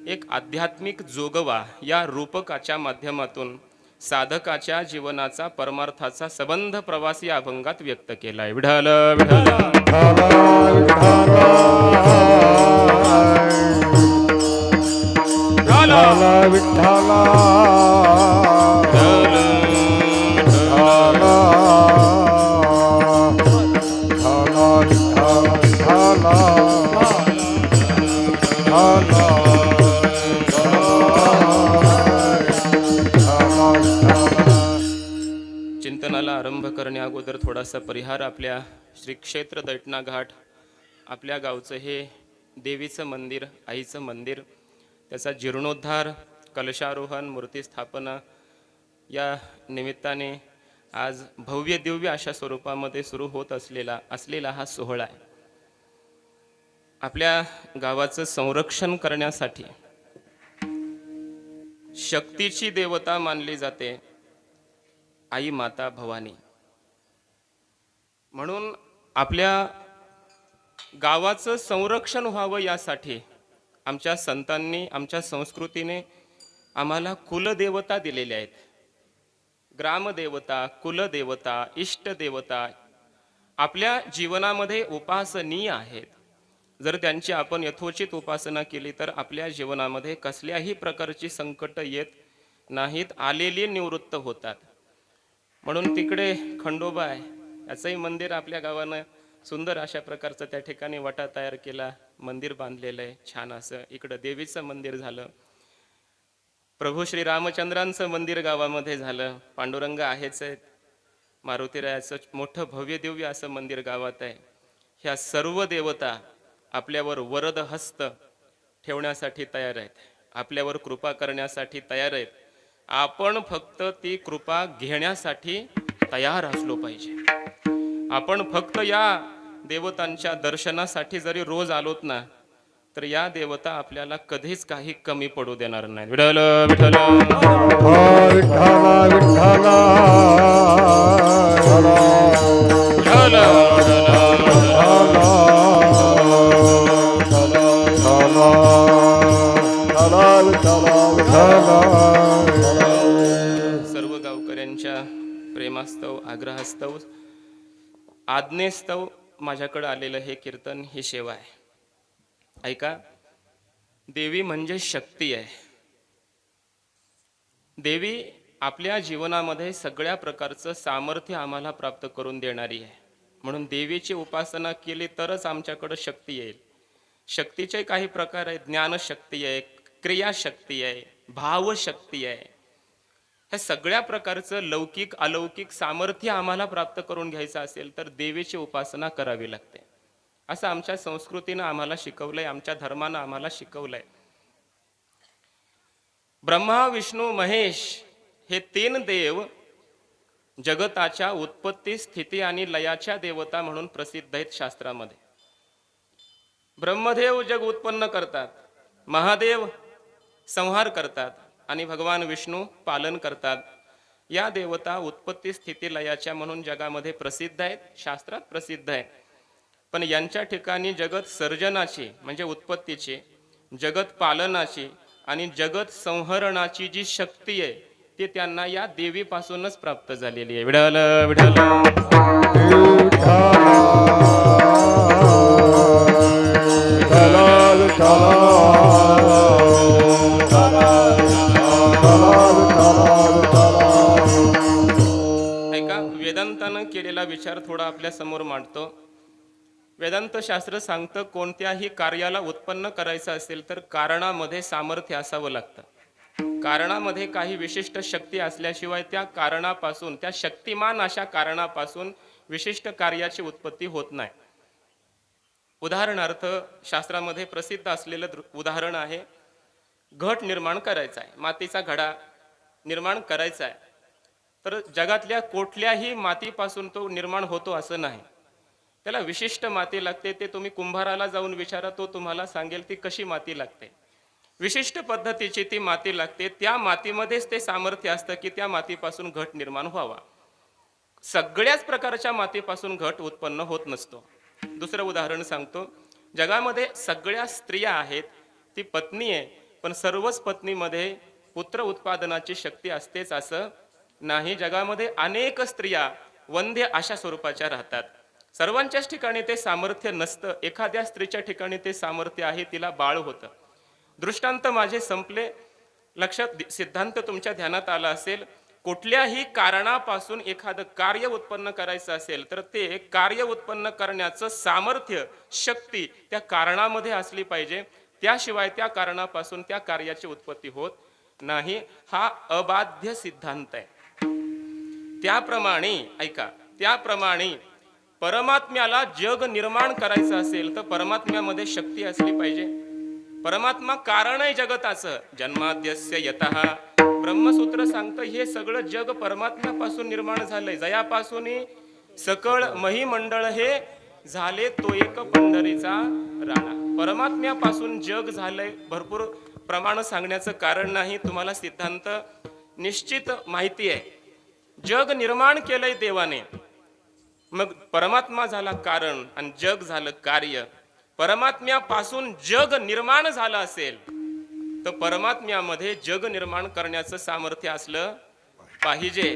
एक आध्यात्मिक जोगवा या रूपकाच्या माध्यमातून साधकाच्या जीवनाचा परमार्थाचा संबंध प्रवास या अभंगात व्यक्त केलाय. विठ्ठल विठ्ठल विठ्ठला विठ्ठला चिंतनाला आरंभ करण्या अगोदर थोडासा परिहार. आपल्या श्री क्षेत्र दैठणा घाट आपल्या गावचं हे देवीचं मंदिर, आईचं मंदिर, त्याचा जीर्णोद्धार, कलशारोहण, मूर्तिस्थापना या निमित्ताने आज भव्य दिव्य अशा स्वरूपामध्ये सुरू होत असलेला हा सोहळा आहे. आपल्या गावाचं संरक्षण करण्यासाठी शक्तीची देवता मानली जाते आई माता भवानी. म्हणून आपल्या गावाचं संरक्षण व्हावं यासाठी आमच्या संतांनी, आमच्या संस्कृतीने आम्हाला कुलदेवता दिलेल्या आहेत. ग्रामदेवता, कुलदेवता, इष्टदेवता आपल्या जीवनामध्ये उपासनीय आहेत. जर त्यांची आपण यथोचित उपासना केली तर आपल्या जीवनामध्ये कसल्याही प्रकारची संकट येत नाहीत, आलेली निवृत्त होतात. म्हणून तिकडे खंडोबा आहे, याचंही मंदिर आपल्या गावानं सुंदर अशा प्रकारचं त्या ठिकाणी वाटा तयार केला, मंदिर बांधलेलं आहे छान असं. इकडं देवीचं मंदिर झालं, प्रभू श्री रामचंद्रांचं मंदिर गावामध्ये झालं, पांडुरंग आहेच आहेत, मारुतीरायाचं मोठं भव्य दिव्य असं मंदिर गावात आहे. ह्या सर्व देवता आपल्यावर वरद हस्त ठेवण्यासाठी तयार आहेत, आपल्यावर कृपा करण्यासाठी तयार आहेत. आपण फक्त ती कृपा घेण्यासाठी तयार असलो पाहिजे. आपण फक्त या देवतांच्या दर्शनासाठी जरी रोज आलोत ना, तर या देवता आपल्याला कधीच काही कमी पडू देणार नाही. विठ्ठल विठ्ठल विठ्ठला विठ्ठला सर्व गावकऱ्यांच्या प्रेमास्तव, आग्रहास्तव, आज्ञेस्तव माझ्याकडे आलेलं हे कीर्तन, ही सेवा आहे. ऐका, देवी म्हणजे शक्ती आहे. देवी आपल्या जीवनामध्ये सगळ्या प्रकारचं सामर्थ्य आम्हाला प्राप्त करून देणारी आहे. म्हणून देवीची उपासना केली तरच आमच्याकडे शक्ती येईल. शक्तीचे काही प्रकार आहेत. ज्ञानशक्ती आहे, क्रियाशक्ती आहे, भावशक्ती आहे. ह्या सगळ्या प्रकारचं लौकिक अलौकिक सामर्थ्य आम्हाला प्राप्त करून घ्यायचं असेल तर देवीची उपासना करावी लागते. असं आमच्या संस्कृतीनं आम्हाला शिकवलंय, आमच्या धर्मानं आम्हाला शिकवलंय. ब्रह्मा, विष्णू, महेश हे तीन देव जगताच्या उत्पत्ती, स्थिती आणि लयाच्या देवता म्हणून प्रसिद्ध आहेत शास्त्रामध्ये. ब्रह्मदेव जग उत्पन्न करतात, महादेव संहार करतात आणि भगवान विष्णू पालन करतात. या देवता उत्पत्ती, स्थिती, लयाच्या म्हणून जगामध्ये प्रसिद्ध आहेत, शास्त्रात प्रसिद्ध आहेत. पण यांच्या ठिकाणी जगत सर्जनाची म्हणजे उत्पत्तीची, जगत पालनाची आणि जगत संहरणाची जी शक्ती आहे ती त्यांना या देवीपासूनच प्राप्त झालेली आहे. विठ्ठल विठ्ठल ऐका, वेदांतानं केलेला विचार थोडा आपल्या समोर मांडतो. वेदांत शास्त्र सांगतं, कोणत्याही कार्याला उत्पन्न करायचं असेल तर कारणामध्ये सामर्थ्य असावं लागतं. कारणामध्ये काही विशिष्ट शक्ती असल्याशिवाय त्या कारणापासून, त्या शक्तिमान अशा कारणापासून विशिष्ट कार्याची उत्पत्ती होत नाही. उदाहरणार्थ शास्त्रामध्ये प्रसिद्ध असलेलं उदाहरण आहे, घट निर्माण करायचा आहे, मातीचा घडा निर्माण करायचा आहे. तर जगातल्या कुठल्याही मातीपासून तो निर्माण होतो असं नाही. त्याला विशिष्ट माती लागते. ते तुम्ही कुंभाराला जाऊन विचारा, तो तुम्हाला सांगेल ती कशी माती लागते. विशिष्ट पद्धतीची ती माती लागते. त्या मातीमध्येच ते सामर्थ्य असतं की त्या मातीपासून घट निर्माण व्हावा. सगळ्याच प्रकारच्या मातीपासून घट उत्पन्न होत नसतो. दुसरं उदाहरण सांगतो, जगामध्ये सगळ्या स्त्रिया आहेत, ती पत्नी आहे, पण सर्वच पत्नीमध्ये पुत्र उत्पादनाची शक्ती असतेच असं नाही. जगामध्ये अनेक स्त्रिया वंध्य अशा स्वरूपाच्या राहतात. सर्वांच्याच ठिकाणी ते सामर्थ्य नसतं. एखाद्या स्त्रीच्या ठिकाणी ते सामर्थ्य आहे, तिला बाळ होतं. दृष्टांत माझे संपले. लक्षात सिद्धांत तुमच्या ध्यानात आला असेल. कुठल्याही कारणापासून एखादं कार्य उत्पन्न करायचं असेल तर ते कार्य उत्पन्न करण्याचं सामर्थ्य, शक्ती त्या कारणामध्ये असली पाहिजे. त्याशिवाय त्या कारणापासून त्या कार्याची उत्पत्ती होत नाही. हा अबाध्य सिद्धांत आहे. त्याप्रमाणे ऐका, त्याप्रमाणे परमात्म्याला जग निर्माण करायचं असेल तर परमात्म्यामध्ये शक्ती असली पाहिजे. परमात्मा कारण आहे जगताचं. जन्माद्यस्य यतः ब्रह्मसूत्र सांगतं हे सगळं जग परमात्म्यापासून निर्माण झालंय. जयापासून सकळ महिमंडळ हे झाले तो एक पंढरीचा राणा. परमात्म्यापासून जग झालंय. भरपूर प्रमाण सांगण्याचं कारण नाही, तुम्हाला सिद्धांत निश्चित माहिती आहे. जग निर्माण केलंय देवाने, मग परमात्मा झाला कारण आणि जग झालं कार्य. परमात्म्यापासून जग निर्माण झालं असेल तर परमात्म्यामध्ये जग निर्माण करण्याचं सामर्थ्य असलं पाहिजे.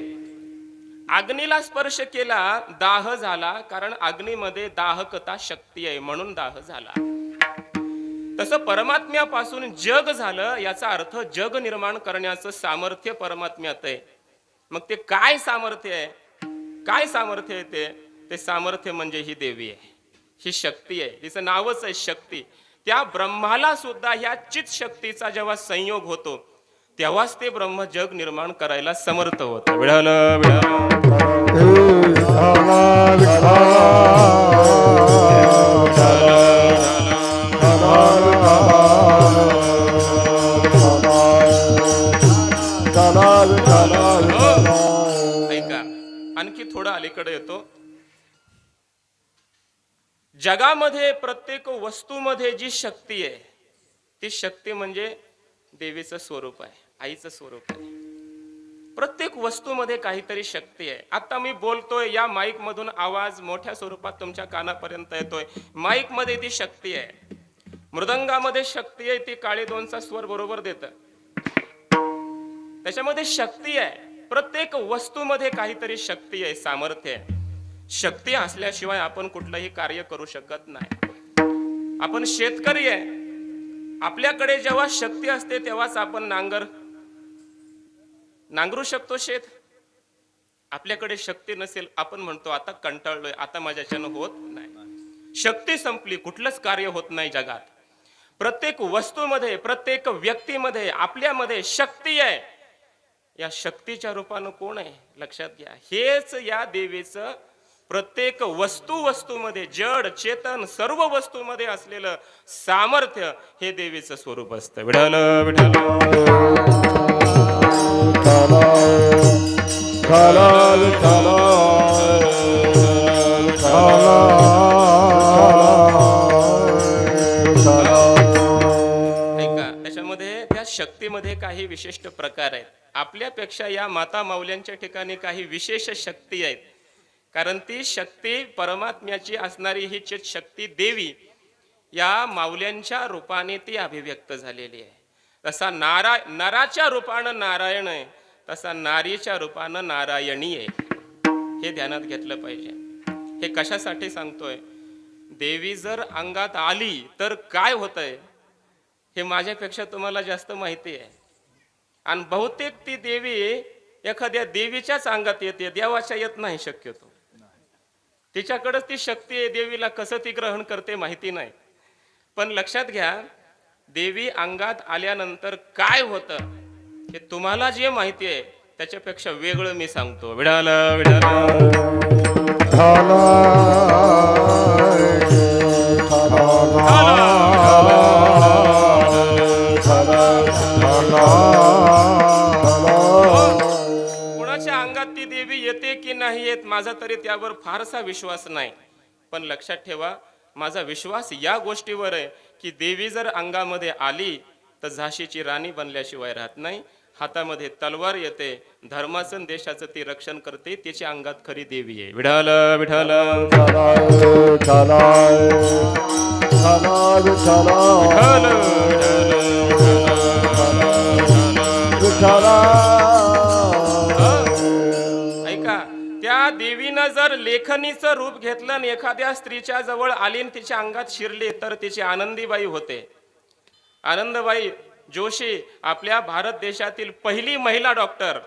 अग्नीला स्पर्श केला दाह झाला, कारण अग्नीमध्ये दाहकता शक्ती आहे म्हणून दाह झाला. तसं परमात्म्यापासून जग झालं याचा अर्थ जग निर्माण करण्याचं सामर्थ्य परमात्म्यात आहे. मग ते काय सामर्थ्य आहे? काय सामर्थ्य आहे ते सामर्थ्य म्हणजे ही देवी आहे, ही शक्ती आहे. तिचं नावच आहे शक्ती. त्या ब्रह्माला सुद्धा ह्या चित शक्तीचा जेव्हा संयोग होतो तेव्हाच ते ब्रह्म जग निर्माण करायला समर्थ होत. विढाल ऐका, आणखी थोडं अलीकडे येतो. जगामध्ये प्रत्येक वस्तूमध्ये जी शक्ती आहे ती शक्ती म्हणजे देवीचं स्वरूप आहे, आईचं स्वरूप आहे. प्रत्येक वस्तूमध्ये काहीतरी शक्ती आहे. आता मी बोलतोय, या माईक मधून आवाज मोठ्या स्वरूपात तुमच्या कानापर्यंत येतोय. माईक मध्ये ती शक्ती आहे. मृदंगामध्ये शक्ती आहे, ती काळे दोनचा स्वर बरोबर देत. त्याच्यामध्ये शक्ती आहे. प्रत्येक वस्तूमध्ये काहीतरी शक्ती आहे, सामर्थ्य आहे. शक्ती असल्याशिवाय आपण कुठलंही कार्य करू शकत नाही. आपण शेतकरी आहे. आपल्याकडे जेव्हा शक्ती असते तेव्हाच आपण नांगरू शकतो शेत. आपल्याकडे शक्ती नसेल, आपण म्हणतो आता कंटाळलोय, आता माझ्याच्यानं होत नाही. शक्ती संपली, कुठलंच कार्य होत नाही जगात. प्रत्येक वस्तूमध्ये, प्रत्येक व्यक्तीमध्ये, आपल्यामध्ये शक्ती आहे. या शक्तीच्या रूपानं कोण आहे लक्षात घ्या. हेच या देवीचं प्रत्येक वस्तूमध्ये, जड चेतन सर्व वस्तूमध्ये असलेलं सामर्थ्य हे देवीचं स्वरूप असतं. विठ्ठल विठ्ठल ऐका, त्याच्यामध्ये त्या शक्तीमध्ये काही विशिष्ट प्रकार आहेत. आपल्यापेक्षा या माता माऊल्यांच्या ठिकाणी काही विशेष शक्ती आहेत. कारण ती शक्ती परमात्म्याची असणारी ही चित शक्ती देवी या माऊल्यांच्या रूपाने ती अभिव्यक्त झालेली आहे. तसा नराच्या रूपानं नारायण आहे, तसा नारीच्या रूपानं नारायणी आहे. हे ध्यानात घेतलं पाहिजे. हे कशासाठी सांगतोय? देवी जर अंगात आली तर काय होतंय हे माझ्यापेक्षा तुम्हाला जास्त माहिती आहे. आणि बहुतेक ती देवी एखाद्या देवीच्याच अंगात येते, देवाच्या येत नाही शक्यतो. तिच्याकडेच ती शक्ती आहे. देवीला कसं ती ग्रहण करते माहिती नाही. पण लक्षात घ्या, देवी अंगात आल्यानंतर काय होतं हे तुम्हाला जे माहिती आहे त्याच्यापेक्षा वेगळं मी सांगतो. विडाल कुणाच्या अंगात ती देवी येते की नाही येत माझा तरी त्यावर फारसा विश्वास नाही. पण लक्षात ठेवा, माझा विश्वास या गोष्टीवर आहे की देवी जर अंगामध्ये आली तर झाशीची राणी बनल्याशिवाय राहत नाही. हातामध्ये तलवार येते, धर्माचं देशाचं ती रक्षण करते. तिच्या अंगात खरी देवी आहे. विठ्ठल विठ्ठल विठ्ठल देवीनं जर लेखनीचं रूप घेतलं आणि एखाद्या स्त्रीच्या जवळ आली आणि तिच्या अंगात शिरली तर तिची आनंदीबाई होते. आनंदबाई जोशी आपल्या भारत देशातील पहिली महिला डॉक्टर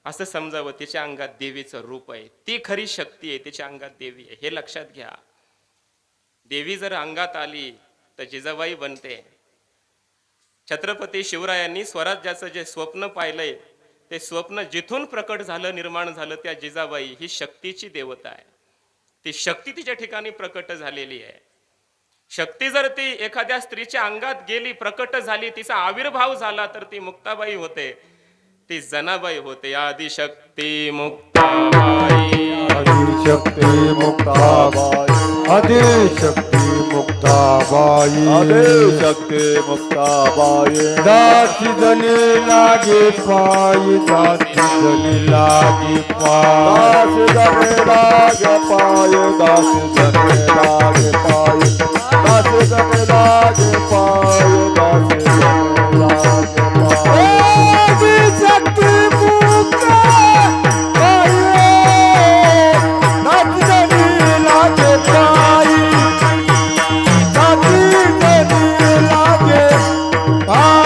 असं समजावं. तिच्या अंगात देवीचं रूप आहे, ती खरी शक्ती आहे, तिच्या अंगात देवी आहे, हे लक्षात घ्या. देवी जर अंगात आली तर जिजाबाई बनते. छत्रपती शिवरायांनी स्वराज्याचं जे स्वप्न पाहिलंय ते स्वप्न जिथून प्रकट झालं, निर्माण झालं, त्या जिजाबाई ही शक्तीची देवता आहे. ती शक्ती तिच्या ठिकाणी प्रकट झालेली आहे. शक्ती जर ती एखाद्या स्त्रीच्या अंगात गेली, प्रकट झाली, तिचा आविर्भाव झाला तर ती मुक्ताबाई होते, ती जनाबाई होते. आदिशक्ती मुक्ताबाई, आदिशक्ती मुक्ताबाई, आदिशक्ती मुक्ताबाई, आदिशक्ती मुक्ताबाई. दासी जनी लागे पायी, दासी जनी लागे पायी, दास जने लागे पाय, दास जने लागे पाय, दास जने लागे पाय, दास जने लागे पाय. आदिशक्ती मुक्ताबाई, दासी जनी लागे पायी, दासी जनी लागे पायी,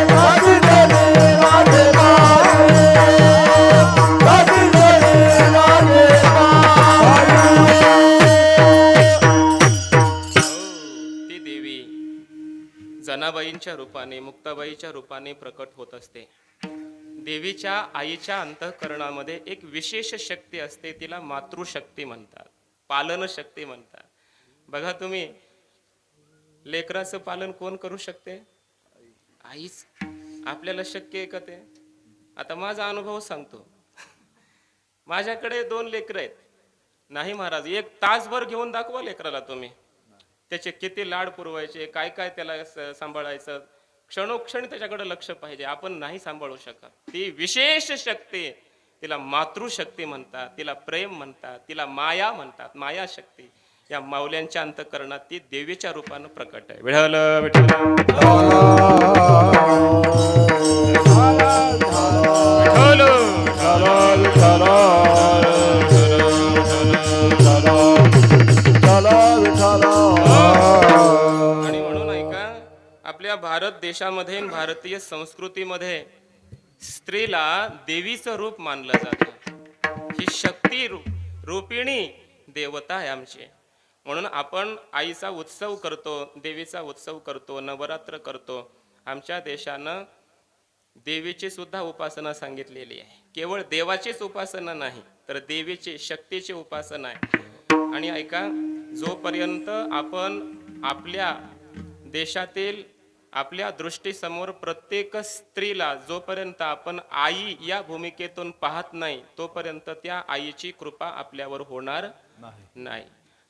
दासी जनी लागे पायी, दासी जनी लागे पायी. ती देवी जनाबाईंच्या रूपाने, मुक्ताबाईच्या रूपाने प्रकट होत असते. देवीच्या आईच्या अंतःकरणामध्ये एक विशेष शक्ती असते, तिला मातृशक्ती म्हणतात, पालन शक्ती म्हणतात. बघा तुम्ही, लेकराचं पालन कोण करू शकते? आईच. आपल्याला शक्य आहे का ते? आता माझा अनुभव सांगतो. माझ्याकडे 2 लेकरं आहेत. नाही महाराज, 1 तासभर घेऊन दाखवा लेकराला तुम्ही, त्याचे किती लाड पुरवायचे, काय काय त्याला सांभाळायचं, क्षणोक्षणी त्याच्याकडे लक्ष पाहिजे. आपण नाही सांभाळू शकत. ती विशेष शक्ती, तिला मातृशक्ती म्हणतात, तिला प्रेम म्हणतात, तिला माया म्हणतात, माया शक्ती. या माऊल्यांच्या अंतःकरणात ती देवीच्या रूपानं प्रकट आहे. विठ्ठल विठ्ठल आणि म्हणून ऐका, आपल्या भारत देशामध्ये, भारतीय संस्कृतीमध्ये स्त्रीला देवीचं रूप मानलं जातं. ही शक्ती रूपिणी देवता आहे आमची. म्हणून आपण आईचा उत्सव करतो, देवीचा उत्सव करतो, नवरात्र करतो. आमच्या देशानं देवीची सुद्धा उपासना सांगितलेली आहे. केवळ देवाचीच उपासना नाही, तर देवीची, शक्तीची उपासना आहे. आणि ऐका, जोपर्यंत आपण आपल्या देशातील, आपल्या दृष्टीसमोर प्रत्येक स्त्रीला जोपर्यंत आपण आई या भूमिकेतून पाहत नाही, तोपर्यंत त्या आईची कृपा आपल्यावर होणार नाही.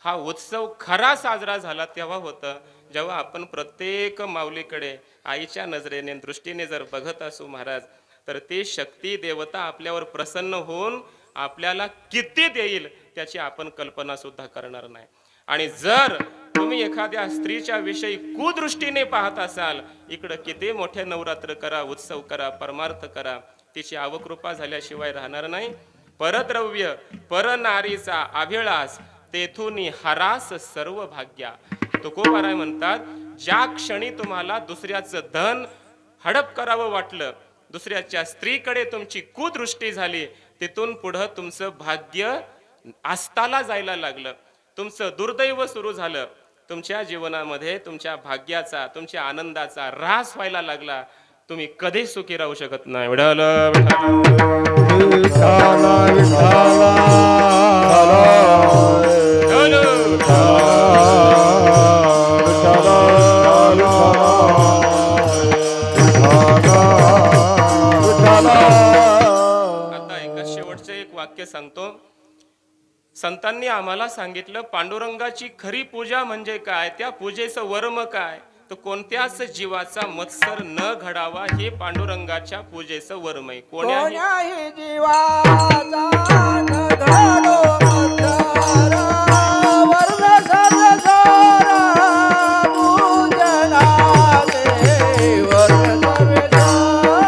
हा उत्सव खरा साजरा झाला तेव्हा होतं, जेव्हा आपण प्रत्येक माऊलीकडे आईच्या नजरेने, दृष्टीने जर बघत असू महाराज, तर ती शक्ती देवता आपल्यावर प्रसन्न होऊन आपल्याला किती देईल त्याची आपण कल्पना सुद्धा करणार नाही. आणि जर तुम्ही एखाद्या स्त्रीच्या विषयी कुदृष्टीने पाहत असाल, इकडं किती मोठे नवरात्र करा, उत्सव करा, परमार्थ करा, तिची अवकृपा झाल्याशिवाय राहणार नाही. परद्रव्य परनारीचा अभिलाष, तेथून हरास सर्व भाग्या. तुकोबाराय म्हणतात, ज्या क्षणी तुम्हाला दुसऱ्याचं धन हडप करावं वाटलं, दुसऱ्याच्या स्त्रीकडे तुमची कुदृष्टी झाली, तिथून पुढं तुमचं भाग्य आस्ताला जायला लागलं, तुमचं दुर्दैव सुरू झालं. तुमच्या जीवनामध्ये तुमच्या भाग्याचा, तुमच्या आनंदाचा ऱ्हास व्हायला लागला. तुम्ही कधी सुखी राहू शकत नाही. विठ्ठल आता एका शेवटचे एक वाक्य सांगतो. संतांनी आम्हाला सांगितलं, पांडुरंगाची खरी पूजा म्हणजे काय, त्या पूजेचं वर्म काय, तर कोणत्याच जीवाचा मत्सर न घडावा, हे पांडुरंगाच्या पूजेचं वर्म आहे. कोण्याही जीवाचा न घडो मत्सर, वर्ण सर्वसार पूजनाचे, वर्ण सर्वसार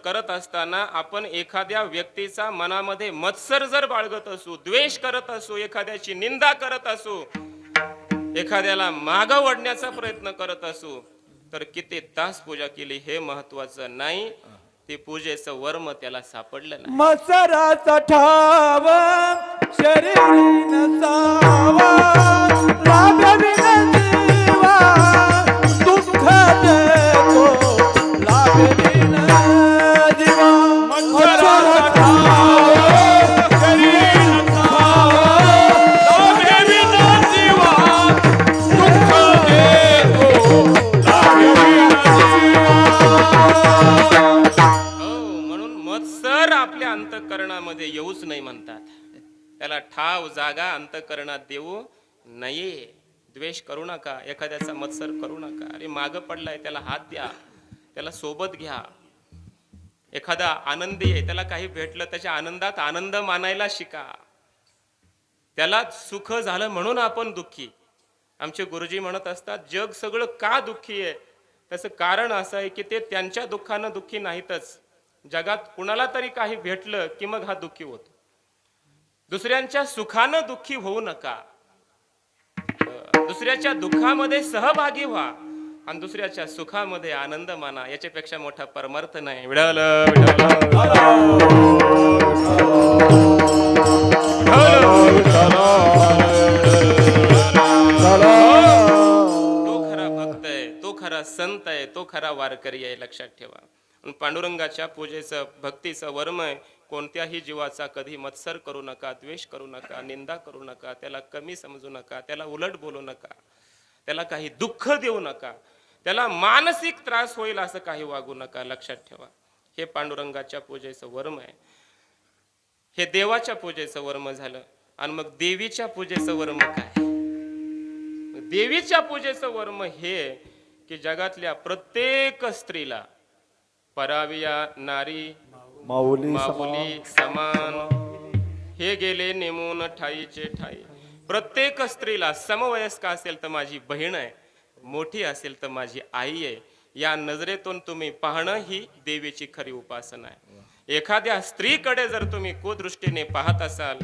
करत असताना आपण एखाद्या व्यक्तीचा मनामध्ये मत्सर जर बाळगत असू, द्वेष करत असू, एखाद्याची निंदा करत असू, एखाद्याला मागं ओढण्याचा प्रयत्न करत असू, तर किती तास पूजा केली हे महत्वाचं नाही, ते पूजेचं वर्म त्याला सापडलं नाही. मत्सराचा ठाव शरीरी नसावा, लाभविन जीवा दुःख देतो, लाभविन जीवा. मत्सराचा ठाव शरीरी नसावा, लाभविन जीवा दुःख देतो, लाभविन जीवा. म्हणून मत्सर आपल्या अंतःकरणामध्ये येऊच नाही म्हणतात. त्याला ठाव जागा अंतःकरणात देऊ नये. द्वेष करू नका, एखाद्याचा मत्सर करू नका. अरे मागं पडलाय त्याला हात द्या, त्याला सोबत घ्या. एखादा आनंदी आहे, त्याला काही भेटलं त्याच्या आनंदात आनंद मानायला शिका. त्याला सुख झालं म्हणून आपण दुःखी. आमचे गुरुजी म्हणत असतात, जग सगळं का दुःखी आहे, त्याचं कारण असं आहे की ते त्यांच्या दुःखानं दुःखी नाहीतच. जगात कुणाला तरी काही भेटलं की मग हा दुःखी होतो. दुसऱ्यांच्या सुखानं दुःखी होऊ नका. दुसऱ्याच्या दुःखामध्ये सहभागी व्हा आणि दुसऱ्याच्या सुखामध्ये आनंद माना. याच्यापेक्षा मोठा परमार्थ नाही. विठ्ठल तो खरा भक्त आहे, तो खरा संत आहे, तो खरा वारकरी आहे. लक्षात ठेवा. पांडुरंगाच्या पूजेचं भक्तीचं वर्म आहे. कोणत्याही जीवाचा कधी मत्सर करू नका, द्वेष करू नका, निंदा करू नका, त्याला कमी समजू नका, त्याला उलट बोलू नका, त्याला काही दुःख देऊ नका, त्याला मानसिक त्रास होईल असं काही वागू नका. लक्षात ठेवा. हे पांडुरंगाच्या पूजेचं वर्म आहे. हे देवाच्या पूजेचं वर्म झालं. आणि मग देवीच्या पूजेचं वर्म काय? देवीच्या पूजेचं वर्म हे की जगातल्या प्रत्येक स्त्रीला पराविया नारी माऊली समान हे गेले नेमून ठाईचे ठाई. प्रत्येक स्त्रीला समवयस्क असेल तर माझी बहीण आहे, मोठी असेल तर माझी आई आहे, या नजरेतून तुम्ही पाहणं ही देवीची खरी उपासना आहे. एखाद्या स्त्रीकडे जर तुम्ही कुदृष्टीने पाहत असाल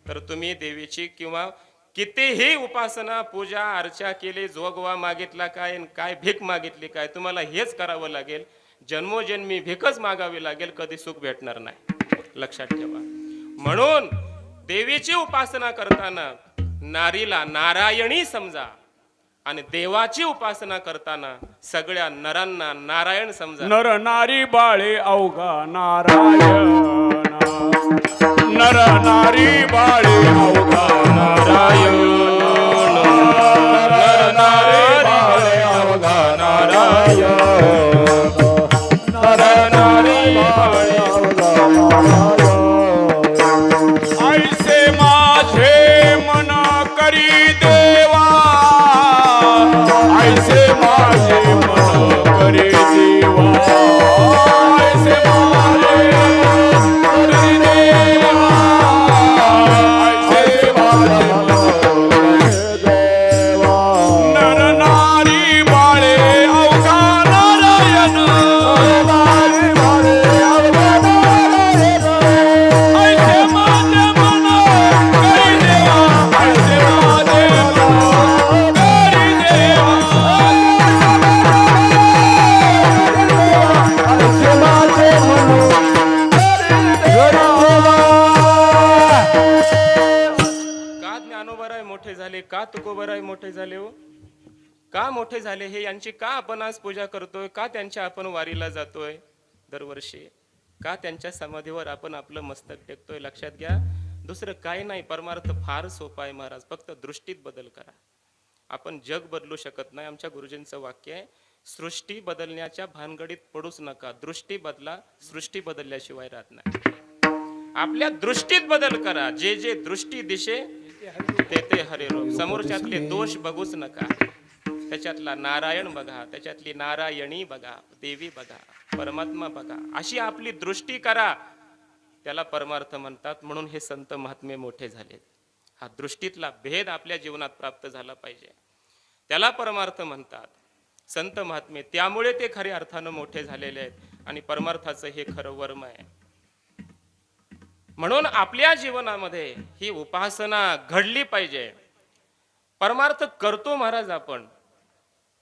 तर तुम्ही देवीची किंवा कितीही उपासना पूजा अर्चा केली, जोगवा मागितला काय, काय भीक मागितली काय, तुम्हाला हेच करावं लागेल. जन्मोजन्मी भीकच मागावी लागेल, कधी सुख भेटणार नाही. लक्षात ठेवा. म्हणून देवीची उपासना करताना नारीला नारायणी समजा आणि देवाची उपासना करताना सगळ्या नरांना नारायण समजा. नर नारी बाळे अवघा नारायण, नर नारी बाळे अवघा नारायण, नर नारी बाळे अवघा नारायण, नर नारी बाळे अवघा नारायण. ऐसे माझे मन करी देवा, ऐसे माझे मन करी देवा, ऐसे माझे करी देवा, ऐसे माझे मन करी देवा. नर नारी बाळे अवघा नारायण, नारी बाळे अवघा नारायण, ऐसे माझे मन करी देवा, ऐसे माझे मन करी देवा, ऐसे माझे मन करी देवा. का ज्ञानोबराय मोठे झाले, का तुकोबराय मोठे झाले हो, का मोठे झाले हे यांची का आपण आज पूजा करतोय, का त्यांच्या आपण वारीला जातोय दरवर्षी, का त्यांच्या समाधीवर आपण आपलं मस्तक टेकतोय. लक्षात घ्या. दुसरं काही नाही. परमार्थ फार सोपा आहे महाराज. फक्त दृष्टीत बदल करा. आपण जग बदलू शकत नाही. आमच्या गुरुजींचं वाक्य आहे, सृष्टी बदलण्याच्या भानगडीत पडूच नका. दृष्टी बदला, सृष्टी बदलल्याशिवाय राहत नाही. आपल्या दृष्टीत बदल करा. जे जे दृष्टी दिशे ते ते हरिरूप. समोरच्यातले दोष बघूच नका. त्याच्यातला नारायण बघा, त्याच्यातली नारायणी बघा, देवी बघा, परमात्मा बघा. अशी आपली दृष्टी करा. त्याला परमार्थ म्हणतात. म्हणून हे संत महात्मे मोठे झालेत. हा दृष्टीतला भेद आपल्या जीवनात प्राप्त झाला पाहिजे. त्याला परमार्थ म्हणतात. संत महात्मे त्यामुळे ते खऱ्या अर्थानं मोठे झालेले आहेत. आणि परमार्थाचं हे खरं वर्म आहे. म्हणून आपल्या जीवनामध्ये ही उपासना घडली पाहिजे. परमार्थ करतो महाराज आपण,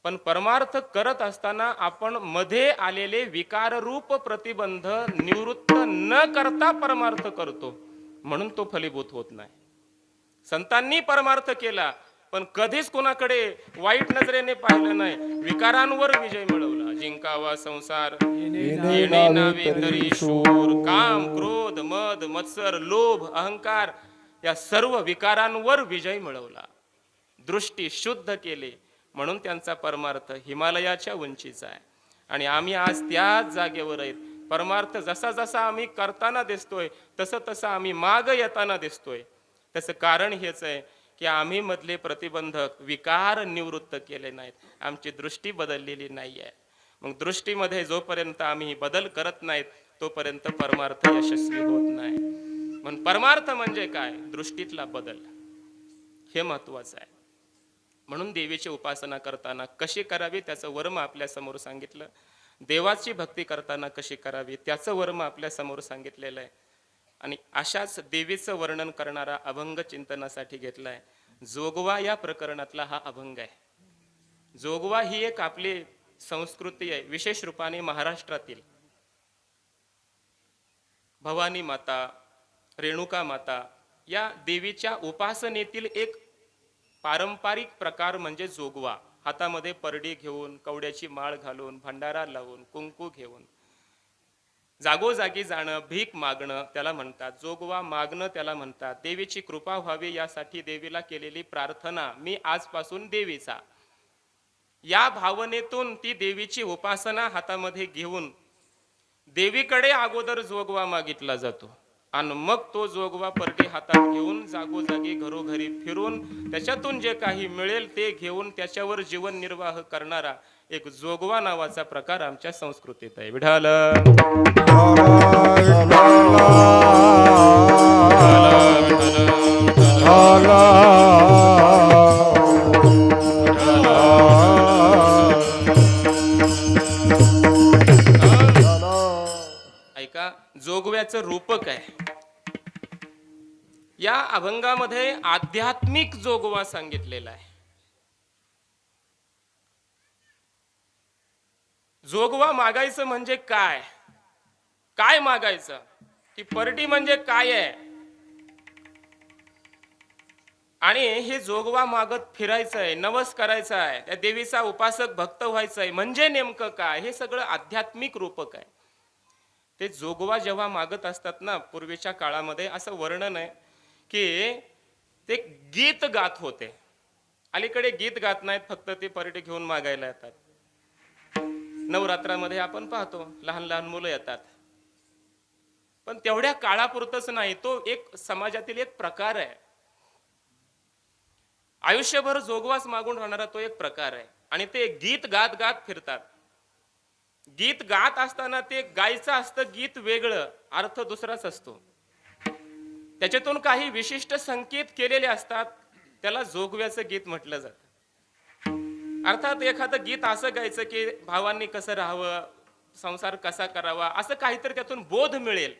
पण परमार्थ करत असताना आपण मध्ये आलेले विकाररूप प्रतिबंध निवृत्त न करता परमार्थ करतो, म्हणून तो फलीभूत होत नाही. संतांनी परमार्थ केला पण कधीच कोणाकडे वाईट नजरेने पाहिलं नाही, विकारांवर विजय मिळवला. जिंकावा संसार येणे नावे तरी शूर, काम क्रोध मद मत्सर लोभ अहंकार या सर्व विकारांवर विजय मिळवला. दृष्टी शुद्ध केली म्हणून त्यांचा परमार्थ हिमालयाच्या उंचीचा आहे. आणि आम्ही आज त्याच जागेवर आहेत. परमार्थ जसा जसा आम्ही करताना दिसतोय तसं तसं आम्ही माग येताना दिसतोय. त्याचं कारण हेच आहे की आम्ही मधले प्रतिबंधक विकार निवृत्त केले नाहीत, आमची दृष्टी बदललेली नाही आहे. मग दृष्टीमध्ये जोपर्यंत आम्ही बदल करत नाहीत तोपर्यंत परमार्थ यशस्वी होत नाही. म्हणून परमार्थ म्हणजे काय? दृष्टीतला बदल, हे महत्वाचं आहे. म्हणून देवीची उपासना करताना कशी करावी त्याचं वर्म आपल्या समोर सांगितलं. देवाची भक्ती करताना कशी करावी त्याचं वर्म आपल्या समोर सांगितलेलं आहे. आणि अशाच देवीचं वर्णन करणारा अभंग चिंतनासाठी घेतलाय. जोगवा या प्रकरणातला हा अभंग आहे. जोगवा ही एक आपली संस्कृती आहे, विशेष रूपाने महाराष्ट्रातील. भवानी माता, रेणुका माता या देवीच्या उपासनेतील एक पारंपरिक प्रकार म्हणजे जोगवा. हातामध्ये परडी घेऊन, कवड्याची माळ घालून, भंडारा लावून, कुंकू घेऊन जागोजागी जाणं, भीक मागणं त्याला म्हणतात. जोगवा मागणं त्याला म्हणतात. देवीची कृपा व्हावी यासाठी देवीला केलेली प्रार्थना, मी आजपासून देवीचा, या भावनेतून ती देवीची उपासना हातामध्ये घेऊन देवीकडे अगोदर जोगवा मागितला जातो आणि मग तो जोगवा परडी हातात घेऊन जागोजागी घरोघरी फिरून त्याच्यातून जे काही मिळेल ते घेऊन त्याच्यावर जीवन निर्वाह करणारा एक जोगवा नावाचा प्रकार आमच्या संस्कृतीत आहे. विठाल ऐका, जोगव्याचं रूपक आहे. या अभंगामध्ये आध्यात्मिक जोगवा सांगितलेला आहे. जोगवा मागायचं म्हणजे काय? काय मागायचं? ती परडी म्हणजे काय आहे? आणि हे जोगवा मागत फिरायचं आहे, नवस करायचा आहे, त्या देवीचा उपासक भक्त व्हायचं आहे म्हणजे नेमकं काय? हे सगळं आध्यात्मिक रूपक आहे. ते जोगवा जेव्हा मागत असतात ना, पूर्वीच्या काळामध्ये असं वर्णन आहे की ते गीत गात होते. अलीकडे गीत गात नाहीत, फक्त ते परडी घेऊन मागायला येतात. नवरात्रामध्ये आपण पाहतो लहान लहान मुलं येतात, पण तेवढ्या काळापुरतच नाही, तो एक समाजातील एक प्रकार आहे. आयुष्यभर जोगवास मागून राहणारा तो एक प्रकार आहे. आणि ते गीत गात गात फिरतात. गीत गात असताना ते गायचं असतं गीत वेगळं, अर्थ दुसराच असतो. त्याच्यातून काही विशिष्ट संकेत केलेले असतात, त्याला जोगव्याचं गीत म्हटलं जातं. अर्थात एखादं गीत असं गायचं की भावांनी कसं राहावं, संसार कसा करावा, असं काहीतरी त्यातून बोध मिळेल,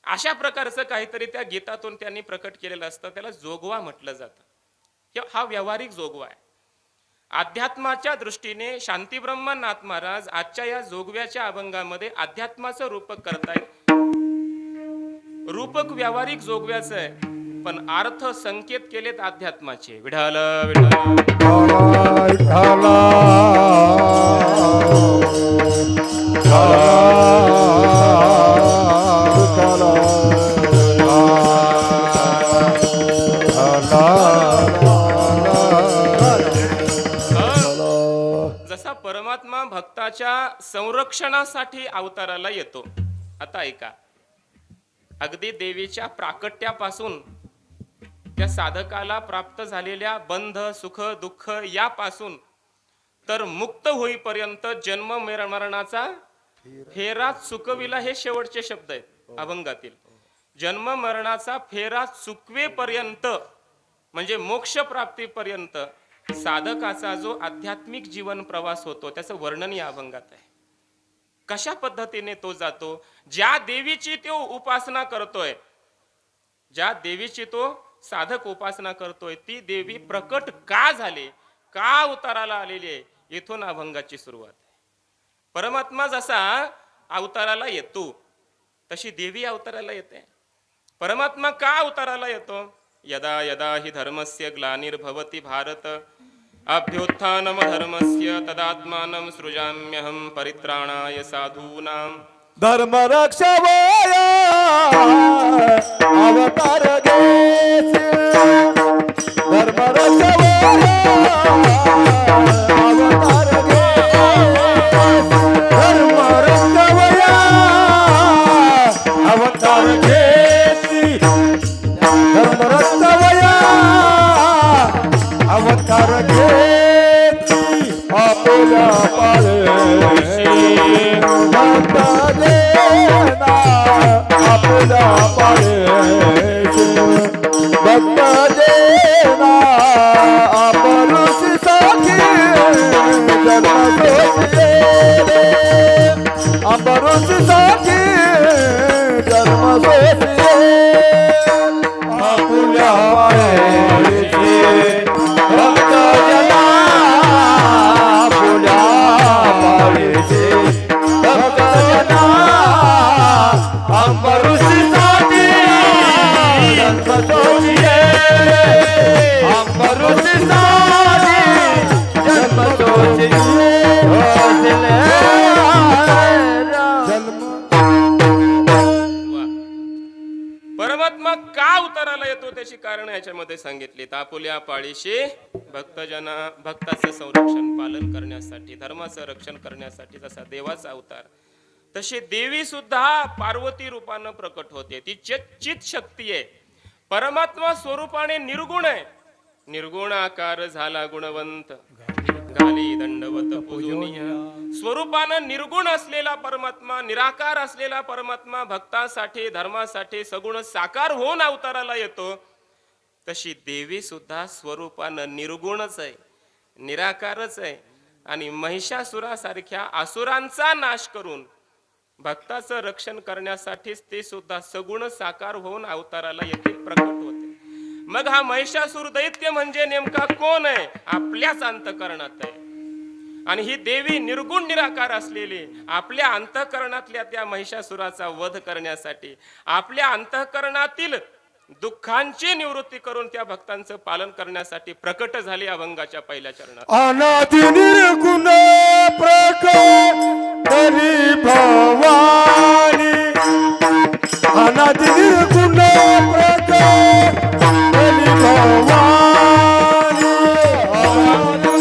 अशा प्रकारचं काहीतरी त्या गीतातून त्यांनी प्रकट केलेलं असतं, त्याला जोगवा म्हटलं जातं. हा व्यावहारिक जोगवा आहे. अध्यात्माच्या दृष्टीने शांतीब्रह्मनाथ महाराज आजच्या या जोगव्याच्या अभंगामध्ये अध्यात्माचं रूपक करतायत. रूपक व्यावहारिक जोगव्याचं आहे, पण अर्थ संकेत केलेत अध्यात्माचे. विठाल जसा परमात्मा भक्ताच्या संरक्षणासाठी अवताराला येतो. आता ऐका, अगदी देवीच्या प्राकट्यापासून त्या साधकाला प्राप्त झालेल्या बंध सुख दुःख यापासून तर मुक्त होईपर्यंत जन्म मरणाचा फेरा चुकविला, हे शेवटचे शब्द आहेत अभंगातील. जन्म मरणाचा फेरा चुकवेपर्यंत म्हणजे मोक्ष प्राप्तीपर्यंत साधकाचा जो आध्यात्मिक जीवन प्रवास होतो त्याचं वर्णन या अभंगात आहे. कशा पद्धतीने तो जातो? ज्या देवीची तो उपासना करतोय, ज्या देवीची तो साधक उपासना करतोय, ती देवी प्रकट का झाली, का अवताराला आलेली आहे, इथून अभंगाची सुरुवात आहे. परमात्मा जसा अवताराला येतो तशी देवी अवताराला येते. परमात्मा का अवताराला येतो? यदा यदा हि धर्मस्य ग्लानिर्भवति भारत अभ्युत्थानम धर्मस्य तदात्मानं सृजाम्यहं परित्राणाय साधूनां. धर्म रक्षवया अवतार घेसी धर्म रक्षवया अवतार घेसी धर्म रक्षवया अवतार घेसी धर्म रक्षवया अवतार घेसी आपल्या पाळेशी भक्त देना आपल्या पाळेशी भक्त देना अपरुषी साखी जन्म सोशिये अपरुषी साखी जन्म सोशिये आपल्या पाळेशी भक्त देना आपल्या पाळेशी भक्त देना अंबरुषी साखी जन्म सोशिये अंबरुषी साखी जन्म सोशिये जन्म वा. परमात्मा का उतराला येतो त्याची कारण याच्यामध्ये सांगितली. आपुल्या पाळीशी भक्ताचं संरक्षण पालन करण्यासाठी, धर्माचं रक्षण करण्यासाठी जसा देवाचा अवतार, तशी देवी सुद्धा पार्वती रूपानं प्रकट होते. ती चित शक्ती आहे. परमात्मा स्वरूपाने निर्गुण आहे. निर्गुण आकार झाला गुणवंत, घाली दंडवत पूजनीय. स्वरूपानं निर्गुण असलेला परमात्मा, निराकार असलेला परमात्मा भक्तासाठी, धर्मासाठी सगुण साकार होऊन अवताराला येतो. तशी देवी सुद्धा स्वरूपानं निर्गुणच आहे, निराकारच आहे. आणि महिषासुरासारख्या असुरांचा नाश करून भक्ताचं रक्षण करण्यासाठीच ते सुद्धा सगुण साकार होऊन अवताराला येते, प्रकट होते. मग हा महिषासुर दैत्य म्हणजे नेमका कोण आहे? आपल्याच अंतःकरणात आहे. आणि ही देवी निर्गुण निराकार असलेली आपल्या अंतःकरणातल्या त्या महिषासुराचा वध करण्यासाठी, आपल्या अंतःकरणातील दुःखांची निवृत्ती करून त्या भक्तांचं पालन करण्यासाठी प्रकट झाली अभंगाच्या पहिल्या चरणात. अनादि निर्गुण प्रकटली भवानी अनादि निर्गुण प्रकटली भवानी अनादि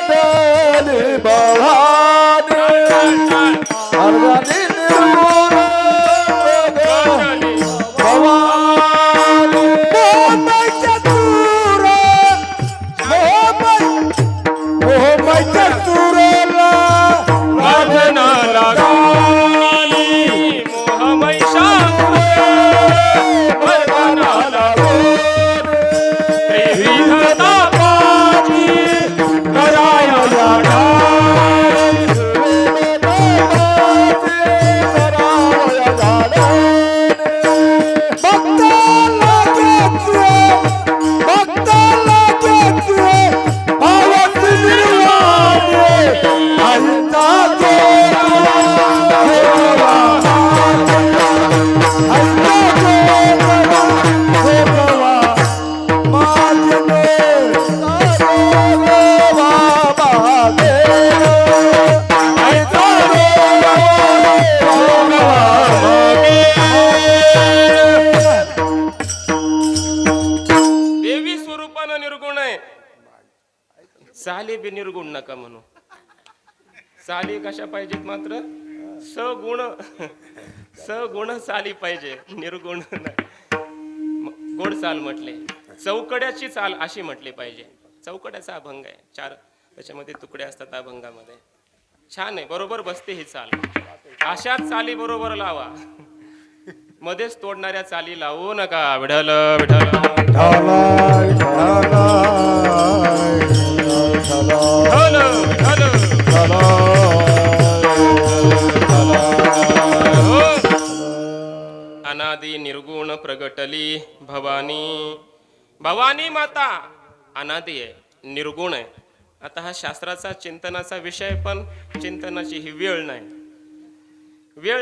प्रकटली भवानी अनादि निर्गुण प्रकटली भवानी मोहमय चतुर मोहमय चतुरला वाजना लागली मोहमहिषासुर मर्दना लागली. त्रिविध तापाची कराय जाणारी. देवी स्वरूपानं निर्गुण आहे. चाली बी निर्गुण नका म्हणू. चाली कशा पाहिजेत? मात्र सगुण चाली पाहिजे, निर्गुण नाही. गोड चाल म्हटले, चौकड्याची चाल अशी म्हटली पाहिजे. चौकड्याचा अभंग आहे, 4 त्याच्यामध्ये तुकडे असतात अभंगामध्ये. छान आहे, बरोबर बसते ही चाल. अशाच चाली बरोबर लावा, मध्येच तोडणाऱ्या चाली लावू नका. विठ्ठल विठ्ठल विठ्ठल विठ्ठल विठ्ठल. अनादि निर्गुण प्रगटली भवानी. भवानी माता अनादि आहे, निर्गुण आहे. आता हा शास्त्राचा चिंतनाचा विषय, पण चिंतनाची ही वेळ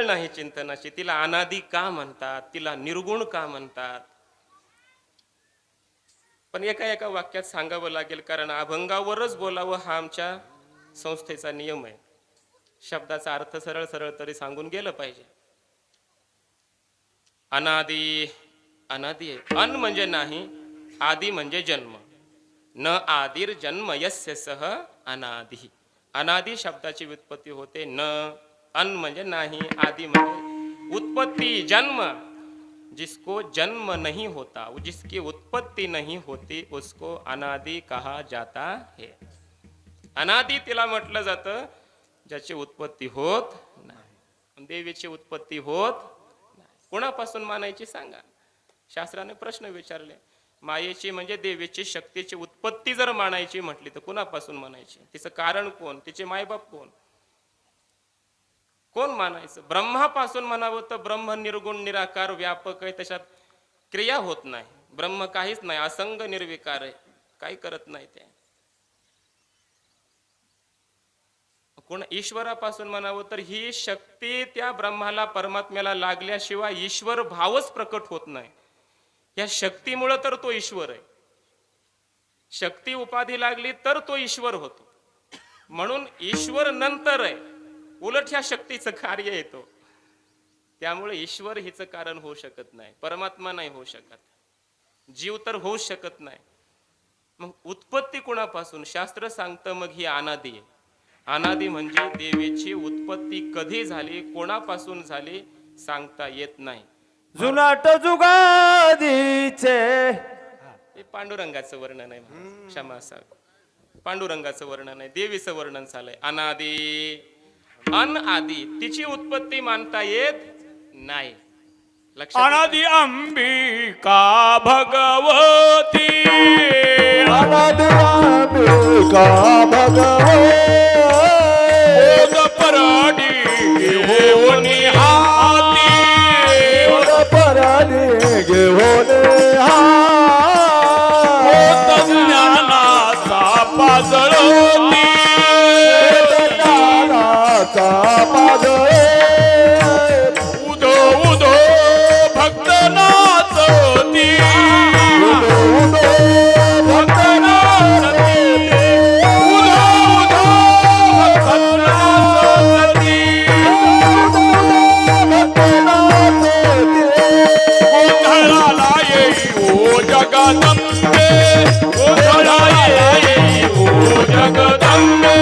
नाही चिंतनाची. तिला अनादि का म्हणतात, तिला निर्गुण का म्हणतात, पण एका वाक्यात सांगावं लागेल, कारण अभंगावरच बोलावं हा आमच्या संस्थेचा नियम आहे. शब्दाचा अर्थ सरळ सरळ तरी सांगून गेलं पाहिजे. अनादि आहे. अन म्हणजे नाही, आदि म्हणजे जन्म. न आदिर जन्म यस्य सह अनादि. अनादि शब्दाची व्युत्पत्ती होते न. अन म्हणजे नाही, आदि म्हणजे उत्पत्ती, जन्म. जिसको जन्म नहीं होता, जिसकी उत्पत्ति नहीं होती, उसको अनादि कहा जाता है. अनादि तिला म्हटलं जातं ज्याची उत्पत्ती होत नाही. देवीची उत्पत्ती होत नाही. कोणापासून मानायची सांगा. शास्त्राने प्रश्न विचारले, मायेची म्हणजे देवीची शक्तीची उत्पत्ती जर मानायची म्हटली तर कुणापासून मानायची, तिचं कारण कोण, तिचे मायबाप कोण मानायचं. ब्रह्मापासून म्हणावं तर ब्रह्म निर्गुण निराकार व्यापक आहे, त्याच्यात क्रिया होत नाही. ब्रह्म काहीच नाही, असंग निर्विकार आहे, काही करत नाही ते. कोण ईश्वरापासून म्हणावं तर ही शक्ती त्या ब्रह्माला परमात्म्याला लागल्याशिवाय ईश्वर भावच प्रकट होत नाही. या शक्तीमुळे तर तो ईश्वर आहे. शक्ती उपाधी लागली तर तो ईश्वर होतो. म्हणून ईश्वर नंतर आहे, उलट ह्या शक्तीचं कार्य येतो. त्यामुळे ईश्वर हिचं कारण होऊ शकत नाही, परमात्मा नाही होऊ शकत, जीव तर होऊ शकत नाही. मग उत्पत्ती कुणापासून, शास्त्र सांगतं मग ही अनादि आहे. अनादि म्हणजे देवीची उत्पत्ती कधी झाली, कोणापासून झाली सांगता येत नाही. जुनाट जुगादीचे हे पांडुरंगाचं वर्णन आहे, क्षमा असावी. पांडुरंगाचं वर्णन आहे, देवीचं वर्णन झालंय. अनादि अन आदि, तिची उत्पत्ती मानता येत नाही. लक्षात अनादि अंबिका भगवती. अनादि अंबिका भगवती. ओद परडी घेऊनी हाती. ओद परडी घेऊन ओद ज्ञानाचा पाजळती. उदो उदो भक्त नाचती. भक्त नाचती. उदो उदो भक्त नाचती. गोंधळाला येई ओ जगदंबे. गोंधळाला येई ओ जगदंबे.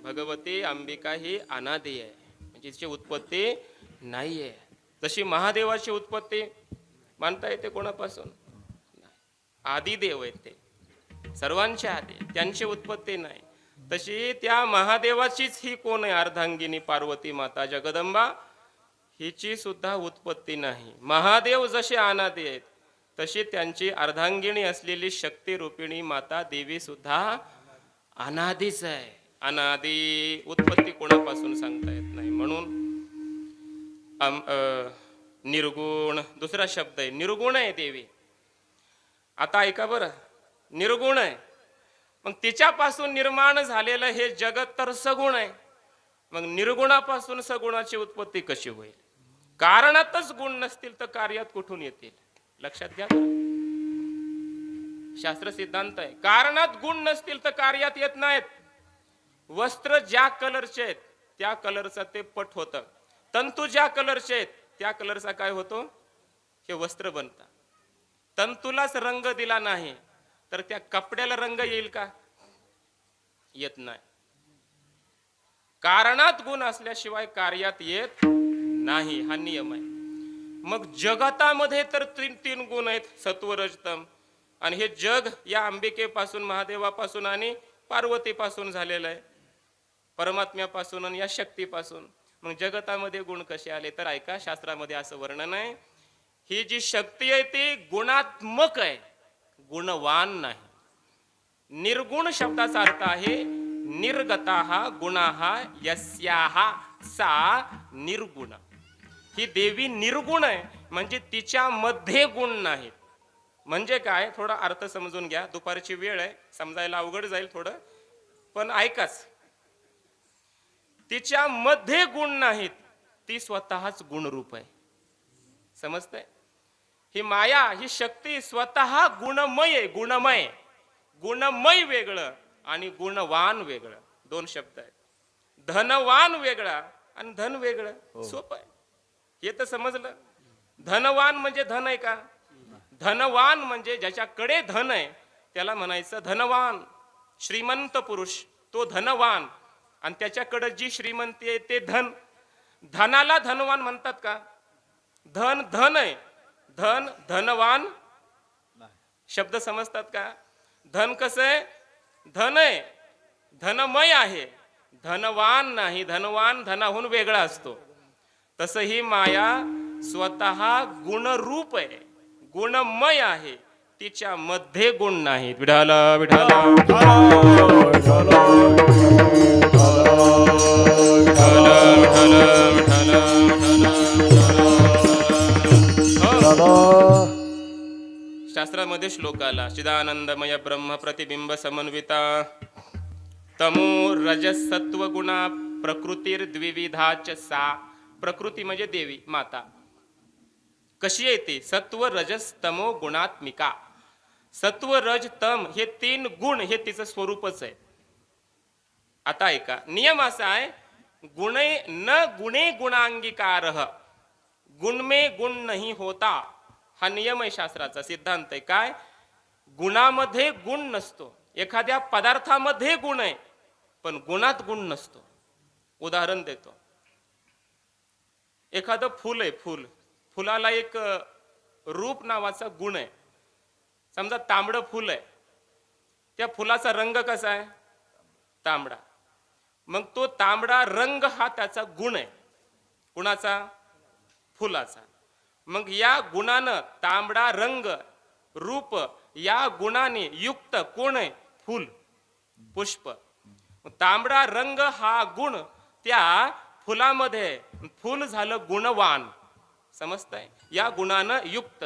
भगवती अंबिका ही अनादि आहे, म्हणजे तिची उत्पत्ती नाहीये. तशी महादेवाची उत्पत्ती मानता येते कोणापासून, आदिदेव आहेत ते, सर्वांचे आदी, त्यांची उत्पत्ती नाही. तशी त्या महादेवाचीच ही कोण आहे, अर्धांगिनी पार्वती माता जगदंबा, हिची सुद्धा उत्पत्ती नाही. महादेव जसे अनादि आहेत तशी त्यांची अर्धांगिनी असलेली शक्ती रूपिणी माता देवी सुद्धा अनादीच आहे. अनादि, उत्पत्ती कोणापासून सांगता येत नाही. म्हणून निर्गुण दुसरा शब्द आहे, निर्गुण आहे देवी. आता ऐका बरं, निर्गुण आहे, मग तिच्यापासून निर्माण झालेलं हे जगत तर सगुण आहे. मग निर्गुणापासून सगुणाची उत्पत्ती कशी होईल? कारणातच गुण नसतील तर कार्यात कुठून येतील? लक्षात घ्या. शास्त्र सिद्धांत आहे, कारणात गुण नसतील तर कार्यात येत नाहीत. वस्त्र ज्या कलरचे आहेत त्या कलरचा ते पट होतं. तंतू ज्या कलरचे आहेत त्या कलरचा काय होतो? हे वस्त्र बनतात. तंतूलाच रंग दिला नाही तर त्या कपड्याला रंग येईल का? येत नाही. कारणात गुण असल्याशिवाय कार्यात येत नाही, हा नियम आहे. मग जगतामध्ये तर तीन तीन गुण आहेत, सत्व रज तम. आणि हे जग या अंबिकेपासून, महादेवापासून आणि पार्वतीपासून झालेलं आहे, परमात्म्यापासून आणि या शक्तीपासून. मग जगतामध्ये गुण कसे आले तर ऐका, शास्त्रामध्ये असं वर्णन आहे, ही जी शक्ती आहे ती गुणात्मक आहे, गुणवान नाही. निर्गुण शब्दाचा अर्थ आहे निर्गताहा गुणाहा यस्याहा सा निर्गुण. ही देवी निर्गुण आहे, म्हणजे तिच्या मध्ये गुण नाहीत. म्हणजे काय, थोडा अर्थ समजून घ्या. दुपारची वेळ आहे, समजायला अवघड जाईल थोडं, पण ऐकाच. तिच्या मध्ये गुण नाहीत, ती स्वतःच गुणरूप आहे. समजतंय? ही माया, ही शक्ती स्वतः गुणमय आहे. गुणमय, गुणमय वेगळं आणि गुणवान वेगळं, दोन शब्द आहेत. धनवान वेगळा आणि धन वेगळं. सोपं आहे, हे तर समजलं. धनवान म्हणजे धन आहे का? धनवान म्हणजे ज्याच्याकडे धन आहे त्याला म्हणायचं धनवान. श्रीमंत पुरुष तो धनवान, आणि त्याच्याकडे जी श्रीमंती आहे ते धन. धनाला धनवान म्हणतात का? धन धन आहे, धन धनवान शब्द समजतात का? धन कसं आहे? धन आहे, धनमय आहे, धनवान नाही. धनवान धनाहून वेगळा असतो. तसं ही माया स्वतः गुणरूप आहे, गुणमय आहे, तिच्या मध्ये गुण नाहीत. विठाला विठाला शास्त्रामध्ये श्लोक आला, चिदानंदमय ब्रह्म प्रतिबिंब समन्विता तमो रजसत्व गुणा प्रकृतीर द्विविधाच सा. प्रकृती म्हणजे देवी माता. कशी येते? सत्व रजस तमो गुणात्मिका. सत्व रज तम हे तीन गुण हे तिचं स्वरूपच आहे. आता ऐका, नियम असा आहे, गुणे न गुणे गुणांगीकार, गुण में गुण नहीं होता. हा नियम आहे, शास्त्राचा सिद्धांत आहे. काय? गुणामध्ये गुण नसतो. एखाद्या पदार्थामध्ये गुण आहे पण गुणात गुण नसतो. उदाहरण देतो. एखादं फुल आहे, फुल, फुलाला एक रूप नावाचा गुण आहे. समजा तांबडं फुल आहे, त्या फुलाचा रंग कसा आहे? तांबडा. मग तो तांबडा रंग हा त्याचा गुण आहे. कुणाचा? फुलाचा. मग या गुणानं तांबडा रंग रूप, या गुणाने युक्त कोण आहे? फुल, पुष्प. तांबडा रंग हा गुण त्या फुलामध्ये, फुल झालं गुणवान. समजतंय? या गुणानं युक्त.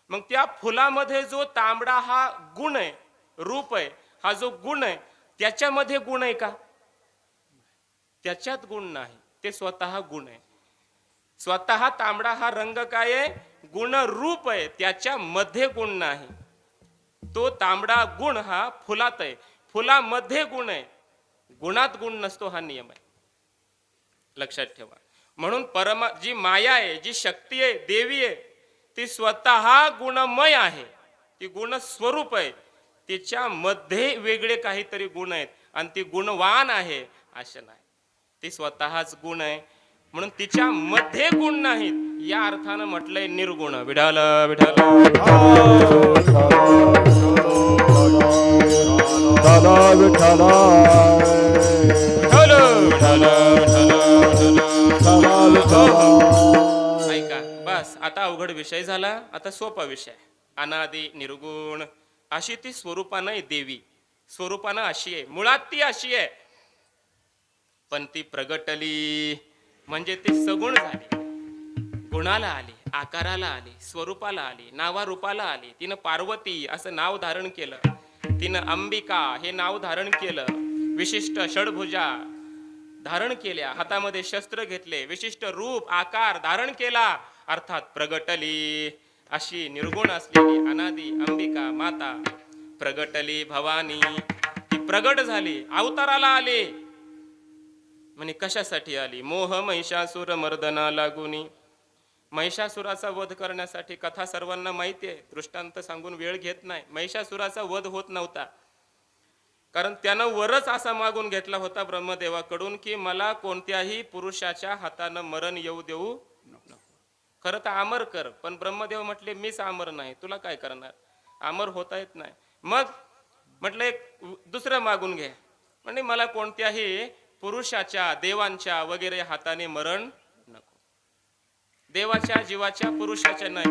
मग त्या फुलामध्ये जो तांबडा हा गुण आहे, रूप आहे, हा जो गुण आहे, त्याच्यामध्ये गुण आहे का? त्याच्यात गुण नाही, ते स्वतः गुण आहे. स्वतः तांबडा हा रंग काय आहे? गुण रूप आहे, त्याच्या मध्ये गुण नाही. तो तांबडा गुण हा फुलात आहे, फुलामध्ये गुण आहे, गुणात गुण नसतो. हा नियम आहे, लक्षात ठेवा. म्हणून जी माया आहे, जी शक्ती आहे, देवी आहे, ती स्वतः गुणमय आहे, ती गुण स्वरूप आहे. तिच्या मध्ये वेगळे काहीतरी गुण आहेत आणि ती गुणवान आहे असं नाही. ती स्वतःच गुण आहे, म्हणून तिच्या मध्ये गुण नाहीत. या अर्थानं म्हटलंय निर्गुण. विठाल विठाल ऐका, बस आता अवघड विषय झाला, आता सोपा विषय. अनादि निर्गुण अशी ती स्वरूपानं आहे देवी. स्वरूपानं अशी आहे, मुळात ती अशी आहे, पण ती प्रगटली म्हणजे ती सगुण झाली. गुणाला आली, आकाराला आली, स्वरूपाला आली, नावारूपाला आली. तिनं पार्वती असं नाव धारण केलं, तिनं अंबिका हे नाव धारण केलं, विशिष्ट षडभुजा धारण केल्या, हातामध्ये शस्त्र घेतले, विशिष्ट रूप आकार धारण केला, अर्थात प्रगटली. अशी निर्गुण असलेली अनादी अंबिका माता प्रगटली भवानी. ती प्रगट झाली, अवताराला आली. म्हणे कशासाठी आली? मोह महिषासुर मर्दना लागुनी. महिषासुराचा वध करण्यासाठी, कथा सर्वांना माहिती आहे, दृष्टांत सांगून वेळ घेत नाही, महिषासुराचा वध होत नव्हता. कारण त्यानं वरच असा मागून घेतला होता ब्रह्मदेवाकडून की मला कोणत्याही पुरुषाच्या हातानं मरण येऊ देऊ नको. खरं तर अमर कर, पण ब्रह्मदेव म्हटले मीच अमर नाही, तुला काय करणार, अमर होता येत नाही. मग म्हटलं एक दुसरं मागून घे, म्हणजे मला कोणत्याही पुरुषाच्या, देवांच्या वगैरे हाताने मरण नको. देवाच्या, जीवाच्या, पुरुषाच्या नाही.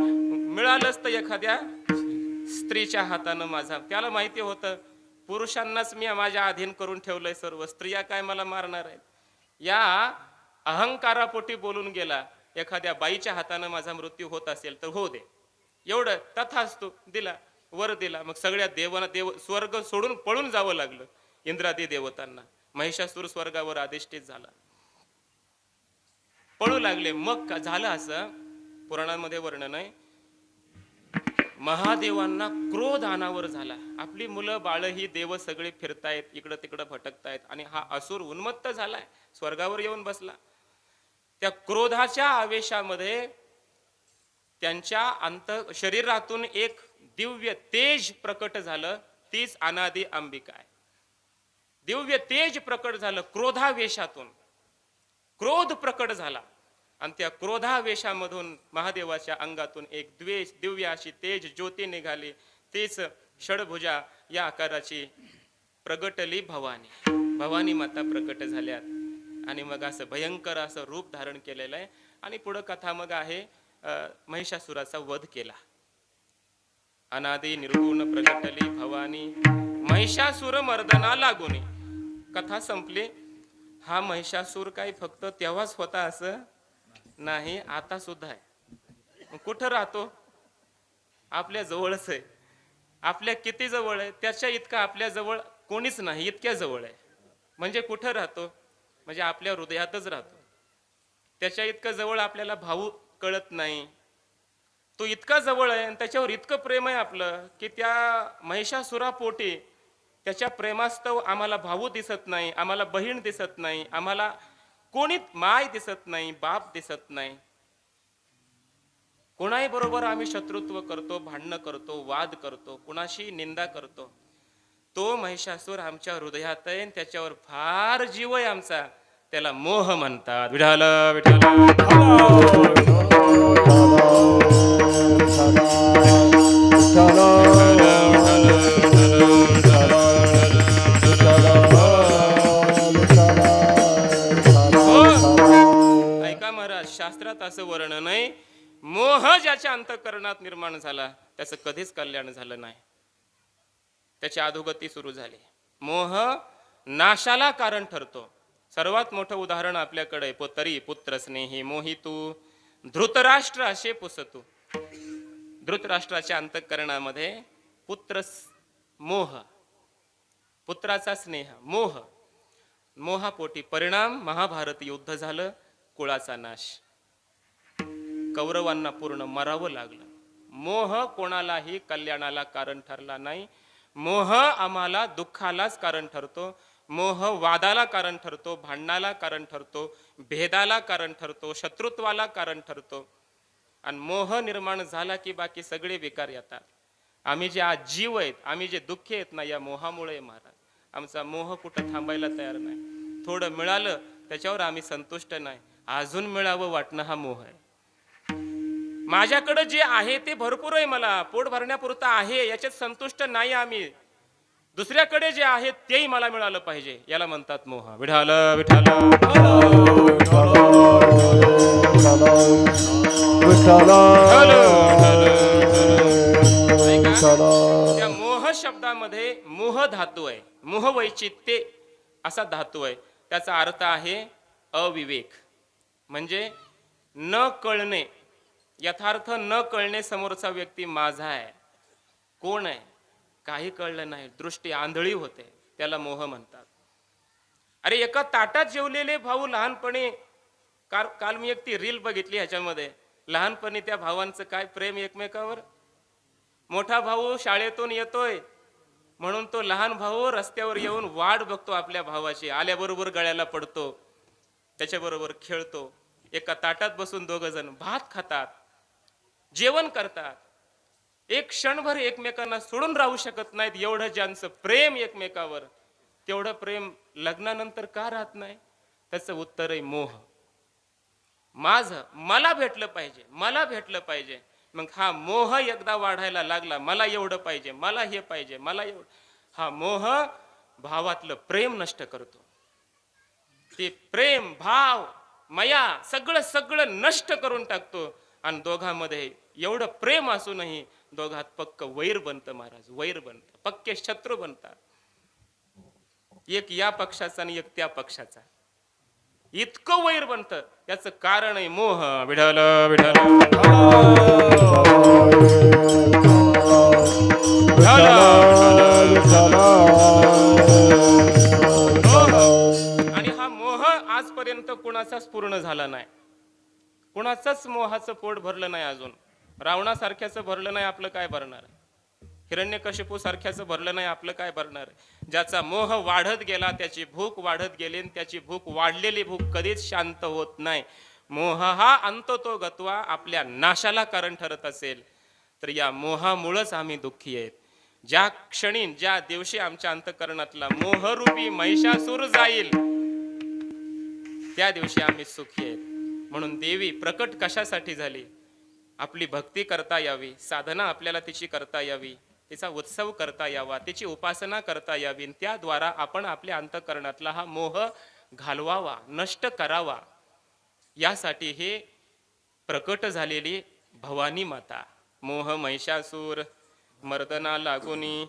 मिळालंच तर एखाद्या स्त्रीच्या हातानं माझा. त्याला माहिती होतं पुरुषांनाच मी माझ्या अधीन करून ठेवलंय सर्व, स्त्रिया काय मला मारणार आहेत. या अहंकारापोटी बोलून गेला, एखाद्या बाईच्या हातानं माझा मृत्यू होत असेल तर हो दे, एवढं तथास्तु दिला, वर दिला. मग सगळ्या देव स्वर्ग सोडून पळून जावं लागलं इंद्रादी देवतांना. महिषासुर स्वर्गावर अधिष्ठित झाला, पळू लागले. मग झालं असं, पुराणांमध्ये वर्णन आहे, महादेवांना क्रोध अनावर झाला. आपली मुलं बाळ ही देव सगळे फिरतायत, इकडं तिकडं भटकतायत, आणि हा असुर उन्मत्त झालाय, स्वर्गावर येऊन बसला. त्या क्रोधाच्या आवेशामध्ये त्यांच्या शरीरातून एक दिव्य तेज प्रकट झालं. तीच अनादी अंबिका आहे. दिव्य तेज प्रकट झालं क्रोधावेशातून, क्रोध प्रकट झाला, आणि त्या क्रोधावेशामधून महादेवाच्या अंगातून एक दिव्य अशी तेज ज्योती निघाली. तीच षडभुजा या आकाराची प्रगटली भवानी. भवानी माता प्रकट झाल्यात, आणि मग असं भयंकर असं रूप धारण केलेलं आहे. आणि पुढं कथा मग आहे, महिषासुराचा वध केला. अनादी निर्गुण प्रगटली भवानी, महिषासुर मर्दना लागुनी. कथा संपली. हा महिषासूर काही फक्त तेव्हाच होता असं नाही, आता सुद्धा आहे. कुठं राहतो? आपल्या जवळच आहे. आपल्या किती जवळ आहे? त्याच्या इतका आपल्या जवळ कोणीच नाही, इतक्या जवळ आहे. म्हणजे कुठं राहतो? म्हणजे आपल्या हृदयातच राहतो. त्याच्या इतकं जवळ आपल्याला भाऊ कळत नाही. तो इतका जवळ आहे आणि त्याच्यावर इतकं प्रेम आहे आपलं की त्या महिषासुरापोटी त्याच्या प्रेमास्तव आम्हाला भाऊ दिसत नाही, आम्हाला बहीण दिसत नाही, आम्हाला कोणी माय दिसत नाही, बाप दिसत नाही. कोणाही बरोबर आम्ही शत्रुत्व करतो, भांडणं करतो, वाद करतो, कुणाशी निंदा करतो. तो महिषासूर आमच्या हृदयात आहे, त्याच्यावर फार जीव आहे आमचा. त्याला मोह म्हणतात. विठाल विठाल ऐका महाराज, शास्त्रात असं वर्णन आहे, मोह ज्याच्या अंतःकरणात निर्माण झाला त्याचं कधीच कल्याण झालं नाही, त्याची अधोगती सुरू झाली. मोह नाशाला कारण ठरतो. सर्वात मोठं उदाहरण आपल्याकडे, तरी पुत्र स्नेही मोहितू धृतराष्ट्र असे पुसतू. धृतराष्ट्राच्या अंतःकरणामध्ये मोह, पुत्राचा स्नेह, मोह, मोहापोटी परिणाम महाभारत युद्ध झालं, कुळाचा नाश, कौरवांना पूर्ण मरावं लागलं. मोह कोणालाही कल्याणाला कारण ठरला नाही. मोह आम्हाला दुःखालाच कारण ठरतो. मोह वादाला कारण ठरतो, भांडणाला कारण ठरतो, भेदाला कारण ठरतो, शत्रुत्वाला कारण ठरतो. आणि मोह निर्माण झाला की बाकी सगळे विकार येतात. आम्ही जे आज जीव आहेत, आम्ही जे दुःखी आहेत ना, या मोहामुळे महाराज. आमचा मोह कुठं थांबायला तयार नाही. थोडं मिळालं त्याच्यावर आम्ही संतुष्ट नाही, अजून मिळावं वाटणं हा मोह आहे. माझ्याकडे जे आहे ते भरपूर आहे, मला पोट भरण्यापुरतं आहे, याच्यात संतुष्ट नाही आम्ही. दुसऱ्याकडे जे आहे तेही मला मिळालं पाहिजे, याला म्हणतात मोह. विठाल विठाल त्या मोह शब्दामध्ये मोह धातू आहे, मोह वैचित्य असा धातू आहे. त्याचा अर्थ आहे अविवेक, म्हणजे न कळणे, यथार्थ न कळणे. समोरचा व्यक्ती माझा आहे, कोण आहे काही कळलं नाही, दृष्टी आंधळी होते, त्याला मोह म्हणतात. अरे एका ताटात जेवलेले भाऊ लहानपणी, काल मी एक ती रील बघितली, ह्याच्यामध्ये लहानपणी त्या भावांचं काय प्रेम एकमेकावर. मोठा भाऊ शाळेतून येतोय म्हणून तो लहान भाऊ रस्त्यावर येऊन वाट बघतो आपल्या भावाची, आल्याबरोबर गळ्याला पडतो, त्याच्याबरोबर खेळतो. एका ताटात बसून दोघ जण भात खातात, जेवण करतात, एक क्षणभर एकमेकांना सोडून राहू शकत नाहीत. एवढं ज्यांचं प्रेम एकमेकावर, तेवढं प्रेम लग्नानंतर का राहत नाही? त्याचं उत्तर आहे मोह. मला भेटलं पाहिजे, मला भेटलं पाहिजे. मग हा मोह एकदा वाढायला लागला, मला एवढं पाहिजे, मला हे पाहिजे, मला एवढं, हा मोह भावातलं प्रेम नष्ट करतो. ते प्रेम, भाव, माया सगळं सगळं नष्ट करून टाकतो. आणि दोघांमध्ये एवढं प्रेम असूनही दोघात पक्क वैर बनतं महाराज, वैर बनतं, पक्के शत्रू बनतात. एक या पक्षाचा आणि एक त्या पक्षाचा, इतकं वैर बनतं. याचं कारण आहे मोह. विठ्ठल विठ्ठल आणि हा मोह आजपर्यंत कुणाचाच पूर्ण झाला नाही. कुणाचंच मोहाचं पोट भरलं नाही अजून. रावणासारख्याचं भरलं नाही, आपलं काय भरणार? हिरण्यकशिपू सारख्याचं भरलं नाही, आपलं काय भरणार? ज्याचा मोह वाढत गेला, त्याची भूक वाढत गेली, आणि त्याची भूक, वाढलेली भूक कधीच शांत होत नाही. मोह हा अंततो गत्वा आपल्या नाशाला कारण ठरत असेल तर या मोहामुळेच आम्ही दुःखी आहेत. ज्या क्षणी, ज्या दिवशी आमच्या अंतकरणातला मोहरूपी महिषासूर जाईल, त्या दिवशी आम्ही सुखी आहेत. म्हणून देवी प्रकट कशासाठी झाली? आपली भक्ती करता यावी, साधना आपल्याला तिची करता यावी, तिचा उत्सव करता यावा, तिची उपासना करता यावी. त्याद्वारा आपण आपल्या अंतकरणातला हा मोह घालवावा, नष्ट करावा. यासाठी हे प्रकट झालेली भवानी माता. मोह महिषासूर मर्दना लागुनी,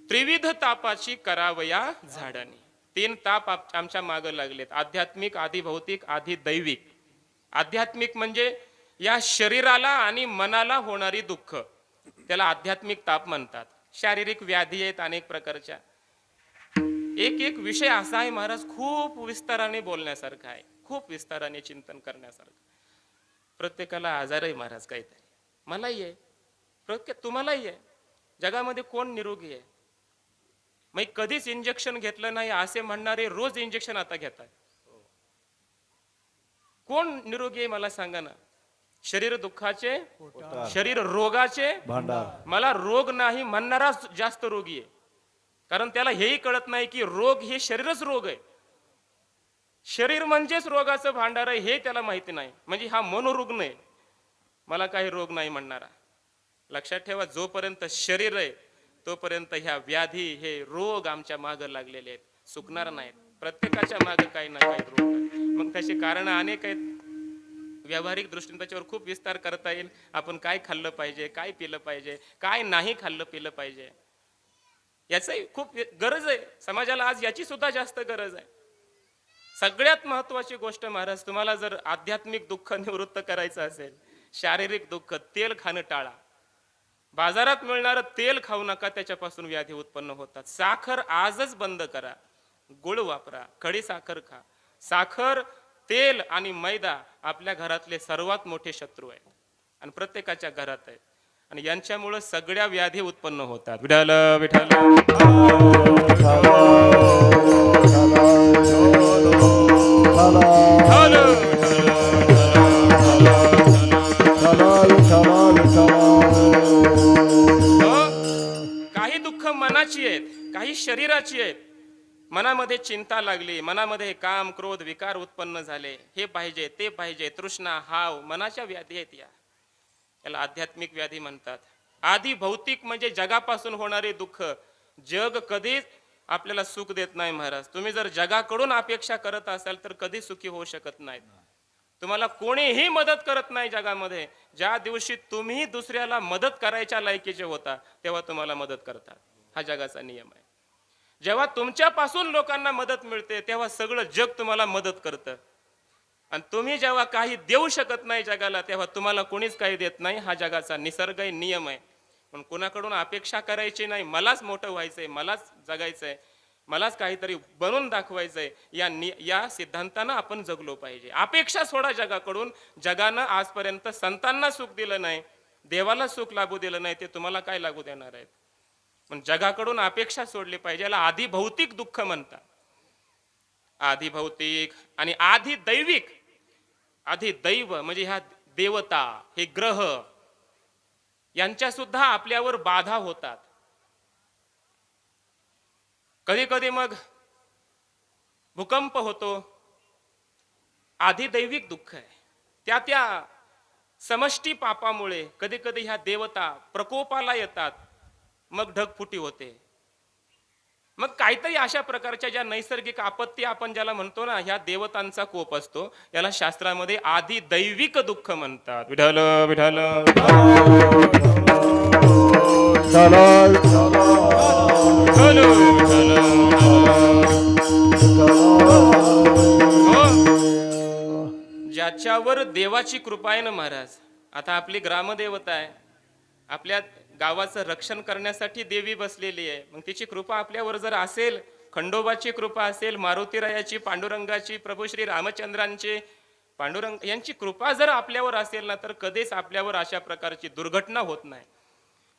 त्रिविध तापाची करावया झाडानी. 3 ताप आमच्या मागे लागलेत: आध्यात्मिक, आधी भौतिक, आधी दैविक. आध्यात्मिक म्हणजे या शरीराला आणि मनाला होणारी दुःख, त्याला आध्यात्मिक ताप म्हणतात. शारीरिक व्याधी आहेत अनेक प्रकारच्या. एक विषय असा आहे महाराज, खूप विस्ताराने बोलण्यासारखा आहे, खूप विस्ताराने चिंतन करण्यासारखं. प्रत्येकाला आजार आहे महाराज काहीतरी. मलाही आहे, प्रत्येक तुम्हालाही आहे. जगामध्ये कोण निरोगी आहे? मग कधीच इंजेक्शन घेतलं नाही असे म्हणणारे रोज इंजेक्शन आता घेतात. कोण निरोगी आहे मला सांगा ना? शरीर दुःखाचे, शरीर रोगाचे भांडार. मला रोग नाही म्हणणारा जास्त रोगी आहे. कारण त्याला हेही कळत नाही की रोग हे शरीरच रोग आहे, शरीर म्हणजेच रोगाचं भांडार आहे, हे त्याला माहिती नाही. म्हणजे हा मनोरुग्ण आहे, मला काही रोग नाही म्हणणारा. लक्षात ठेवा, जोपर्यंत शरीर आहे तोपर्यंत ह्या व्याधी, हे रोग आमच्या मागे लागलेले आहेत, सुकणार नाहीत. प्रत्येकाच्या मागे काही ना काही रोग आहे. मग त्याची कारण अनेक आहेत. व्यावहारिक दृष्टीने त्याच्यावर खूप विस्तार करता येईल. आपण काय खाल्लं पाहिजे, काय पिलं पाहिजे, काय नाही खाल्लं पिलं पाहिजे, याचंही खूप गरज आहे. समाजाला आज याची सुद्धा जास्त गरज आहे. सगळ्यात महत्वाची गोष्ट महाराज, तुम्हाला जर आध्यात्मिक दुःख निवृत्त करायचं असेल, शारीरिक दुःख, तेल खाणं टाळा. बाजारात मिळणारं तेल खाऊ नका, त्याच्यापासून व्याधी उत्पन्न होतात. साखर आजच बंद करा, गुळ वापरा, खडी साखर खा. साखर, तेल आणि मैदा आपल्या घरातले सर्वात मोठे शत्रू आहेत आणि प्रत्येकाच्या घरात आहेत, आणि यांच्यामुळे सगळ्या व्याधी उत्पन्न होतात. विठ्ठल विठ्ठल काही दुःख मनाची आहेत, काही शरीराची आहेत. मनामध्ये चिंता लागली, मनामध्ये काम, क्रोध, विकार उत्पन्न झाले, हे पाहिजे, ते पाहिजे, तृष्णा, हाव, मनाच्या व्याधी आहेत. याला आध्यात्मिक व्याधी म्हणतात. आधी भौतिक म्हणजे जगापासून होणारे दुःख. जग कधीच आपल्याला सुख देत नाही महाराज. तुम्ही जर जगाकडून अपेक्षा करत असाल तर कधी सुखी होऊ शकत नाहीत. तुम्हाला कोणीही मदत करत नाही जगामध्ये. ज्या दिवशी तुम्ही दुसऱ्याला मदत करायच्या लायकीचे होता तेव्हा तुम्हाला मदत करतात. हा जगाचा नियम आहे. जेव्हा तुमच्यापासून लोकांना मदत मिळते तेव्हा सगळं जग तुम्हाला मदत करतं, आणि तुम्ही जेव्हा काही देऊ शकत नाही जगाला तेव्हा तुम्हाला कोणीच काही देत नाही. हा जगाचा निसर्ग आहे, नियम आहे. पण कोणाकडून अपेक्षा करायची नाही. मलाच मोठं व्हायचंय, मलाच जगायचंय, मलाच काहीतरी बनवून दाखवायचंय, या सिद्धांतानं आपण जगलो पाहिजे. अपेक्षा सोडा जगाकडून. जगानं आजपर्यंत संतांना सुख दिलं नाही, देवाला सुख लागू दिलं नाही, ते तुम्हाला काय लागू देणार आहेत? पण जगाकडून अपेक्षा सोडली पाहिजे. याला आधी भौतिक दुःख म्हणतात. आधी भौतिक आणि आधी दैविक. आधी दैव म्हणजे ह्या देवता, हे ग्रह यांच्या सुद्धा आपल्यावर बाधा होतात. कधी कधी मग भूकंप होतो, आधी दैविक दुःख आहे. त्या समष्टी पापामुळे कधी कधी ह्या देवता प्रकोपाला येतात, मग ढगफुटी होते. मग काहीतरी अशा प्रकारच्या ज्या नैसर्गिक आपत्ती आपण ज्याला म्हणतो ना, ह्या देवतांचा कोप असतो, याला शास्त्रामध्ये आधी दैविक दुःख म्हणतात. विठ्ठल विठ्ठल हो. ज्याच्यावर देवाची कृपा आहे ना महाराज, आता आपली ग्रामदेवता आहे, आपल्या गावाचं रक्षण करण्यासाठी देवी बसलेली आहे. मग तिची कृपा आपल्यावर जर असेल, खंडोबाची कृपा असेल, मारुतीरायाची, पांडुरंगाची, प्रभू श्री रामचंद्रांची, पांडुरंग यांची कृपा जर आपल्यावर असेल ना, तर कधीच आपल्यावर अशा प्रकारची दुर्घटना होत नाही.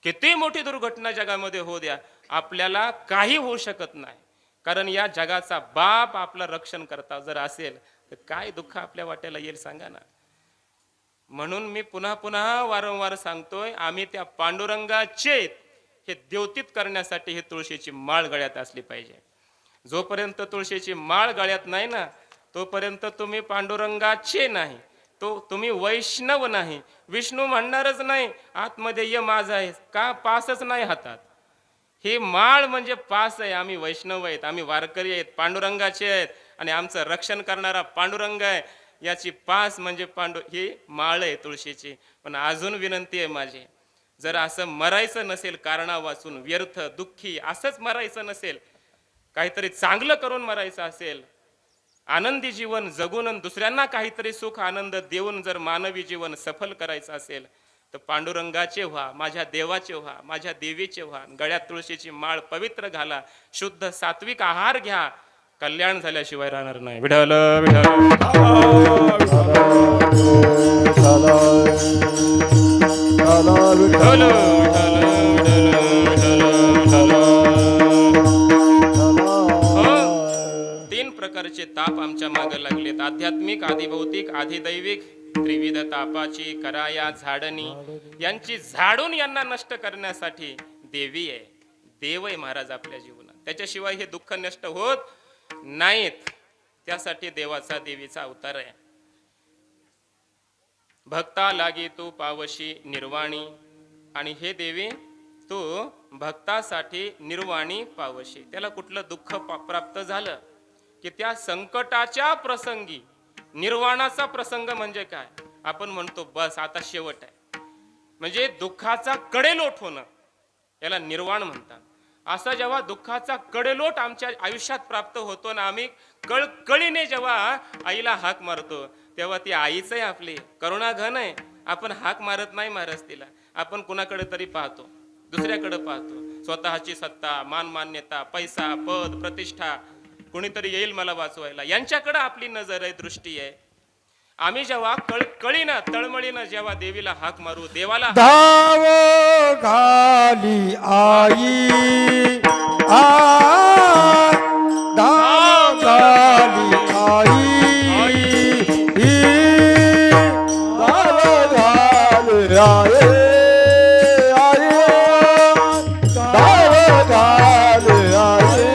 किती मोठी दुर्घटना जगामध्ये होऊ द्या, आपल्याला काही होऊ शकत नाही. कारण या जगाचा बाप आपलं रक्षण करता जर असेल, तर काय दुःख आपल्या वाट्याला येईल सांगा ना. म्हणून मी पुन्हा पुन्हा वारंवार सांगतोय, आम्ही त्या पांडुरंगाचे हे द्योतीत करण्यासाठी हे तुळशीची माळ गळ्यात असली पाहिजे. जोपर्यंत तुळशीची माळ गळ्यात नाही ना, तोपर्यंत तुम्ही पांडुरंगाचे नाही, तो तुम्ही वैष्णव नाही. विष्णू म्हणणारच नाही आतमध्ये ये माझा आहे का, पासच नाही हातात. हे माळ म्हणजे पास आहे. आम्ही वैष्णव आहेत, आम्ही वारकरी आहेत, पांडुरंगाचे आहेत, आणि आमचं रक्षण करणारा पांडुरंग आहे. याची पास म्हणजे ही माळ आहे तुळशीची. पण अजून विनंती आहे माझी, जर असं मरायचं नसेल कारणा वाचून, व्यर्थ दुःखी असंच मरायचं नसेल, काहीतरी चांगलं करून मरायचं असेल, आनंदी जीवन जगून दुसऱ्यांना काहीतरी सुख आनंद देऊन जर मानवी जीवन सफल करायचं असेल, तर पांडुरंगाचे व्हा, माझ्या देवाचे व्हा, माझ्या देवीचे व्हा. गळ्यात तुळशीची माळ पवित्र घाला, शुद्ध सात्विक आहार घ्या, कल्याण झाल्याशिवाय राहणार नाही. विठ्ठल विठ्ठल. तीन प्रकारचे ताप आमच्या मागे लागलेत, आध्यात्मिक, आधिभौतिक, आधिदैविक. त्रिविध तापाची कराया झाडणी, यांची झाडून यांना नष्ट करण्यासाठी देवी आहे, देव आहे महाराज आपल्या जीवनात. त्याच्याशिवाय हे दुःख नष्ट होत नाहीत. त्यासाठी देवाचा देवीचा अवतार आहे. भक्ता लागी तू पावशी निर्वाणी, आणि हे देवी तू भक्तासाठी निर्वाणी पावशी. त्याला कुठलं दुःख प्राप्त झालं की त्या संकटाच्या प्रसंगी, निर्वाणाचा प्रसंग म्हणजे काय, आपण म्हणतो बस आता शेवट आहे, म्हणजे दुःखाचा कडेलोट होणं, याला निर्वाण म्हणतात. असा जेव्हा दुःखाचा कडेलोट आमच्या आयुष्यात प्राप्त होतो ना, आम्ही कळकळीने जेव्हा आईला हाक मारतो, तेव्हा ती आईच आहे आपली, करुणाघन आहे. आपण हाक मारत नाही महाराज तिला, आपण कुणाकडे तरी पाहतो, दुसऱ्याकडे पाहतो. स्वतःची सत्ता, मान मान्यता, पैसा, पद, प्रतिष्ठा, कुणीतरी येईल मला वाचवायला, यांच्याकडे आपली नजर आहे, दृष्टी आहे. आम्ही जेव्हा कळकळीनं तळमळीनं जेव्हा देवीला हाक मारू, देवाला धाव घाली आई धाव घाली आई, धाव घाली आई, धाव घाली आई.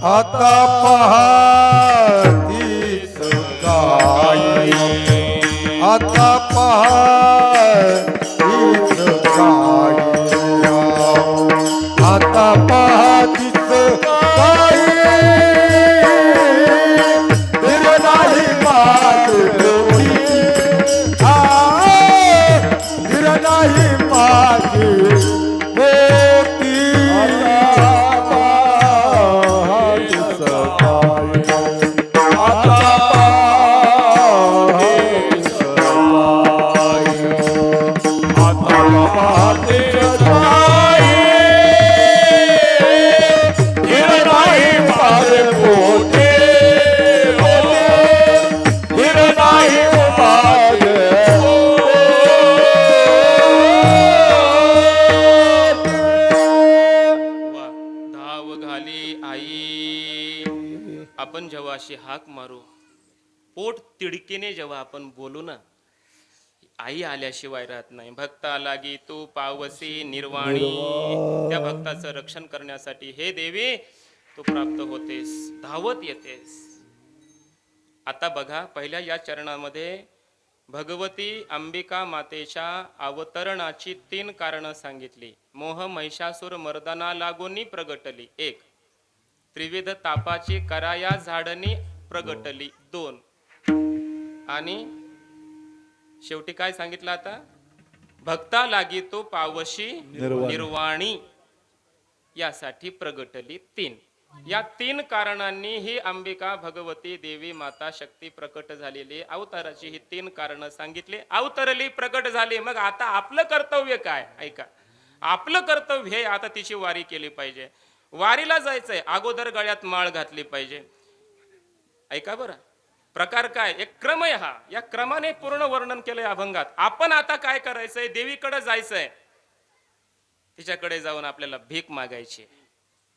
आता पहातीच गाई, आता पहातीच गाई, आता पहातीच गाई. धीर नाही माझी डोळी, धीर नाही माझी डोळी. पोट तिडकीने जेव्हा आपण बोलू ना, आई आल्याशिवाय राहत नाही. भक्ता लागी तू पावसी निर्वाणी. त्या भक्ताचं रक्षण करण्यासाठी हे देवी तू प्राप्त होतेस, धावत येतेस. आता बघा, पहिल्या या चरणामध्ये भगवती अंबिका मातेच्या अवतरणाची 3 कारणं सांगितली. मोह महिषासुर मर्दना लागोनी प्रगटली 1, त्रिविध तापाची कराया झाडणी प्रगटली 2, आणि शेवटी काय सांगितलं आता? भक्ता लागी तो पावशी निर्वाणी यासाठी प्रगटली 3. या 3 कारणांनी ही अंबिका भगवती देवी माता शक्ती प्रकट झालेली. अवताराची ही 3 कारणं सांगितली. अवतरली, प्रकट झाली. मग आता आपलं कर्तव्य काय? ऐका, आपलं कर्तव्य हे आता तिची वारी केली पाहिजे. वारीला जायचंय, अगोदर गळ्यात माळ घातली पाहिजे. ऐका बरं, प्रकार काय? एक क्रम आहे हा. या क्रमाने पूर्ण वर्णन केलंय अभंगात. आपण आता काय करायचंय? देवीकडे जायचंय. तिच्याकडे जाऊन आपल्याला भीक मागायची,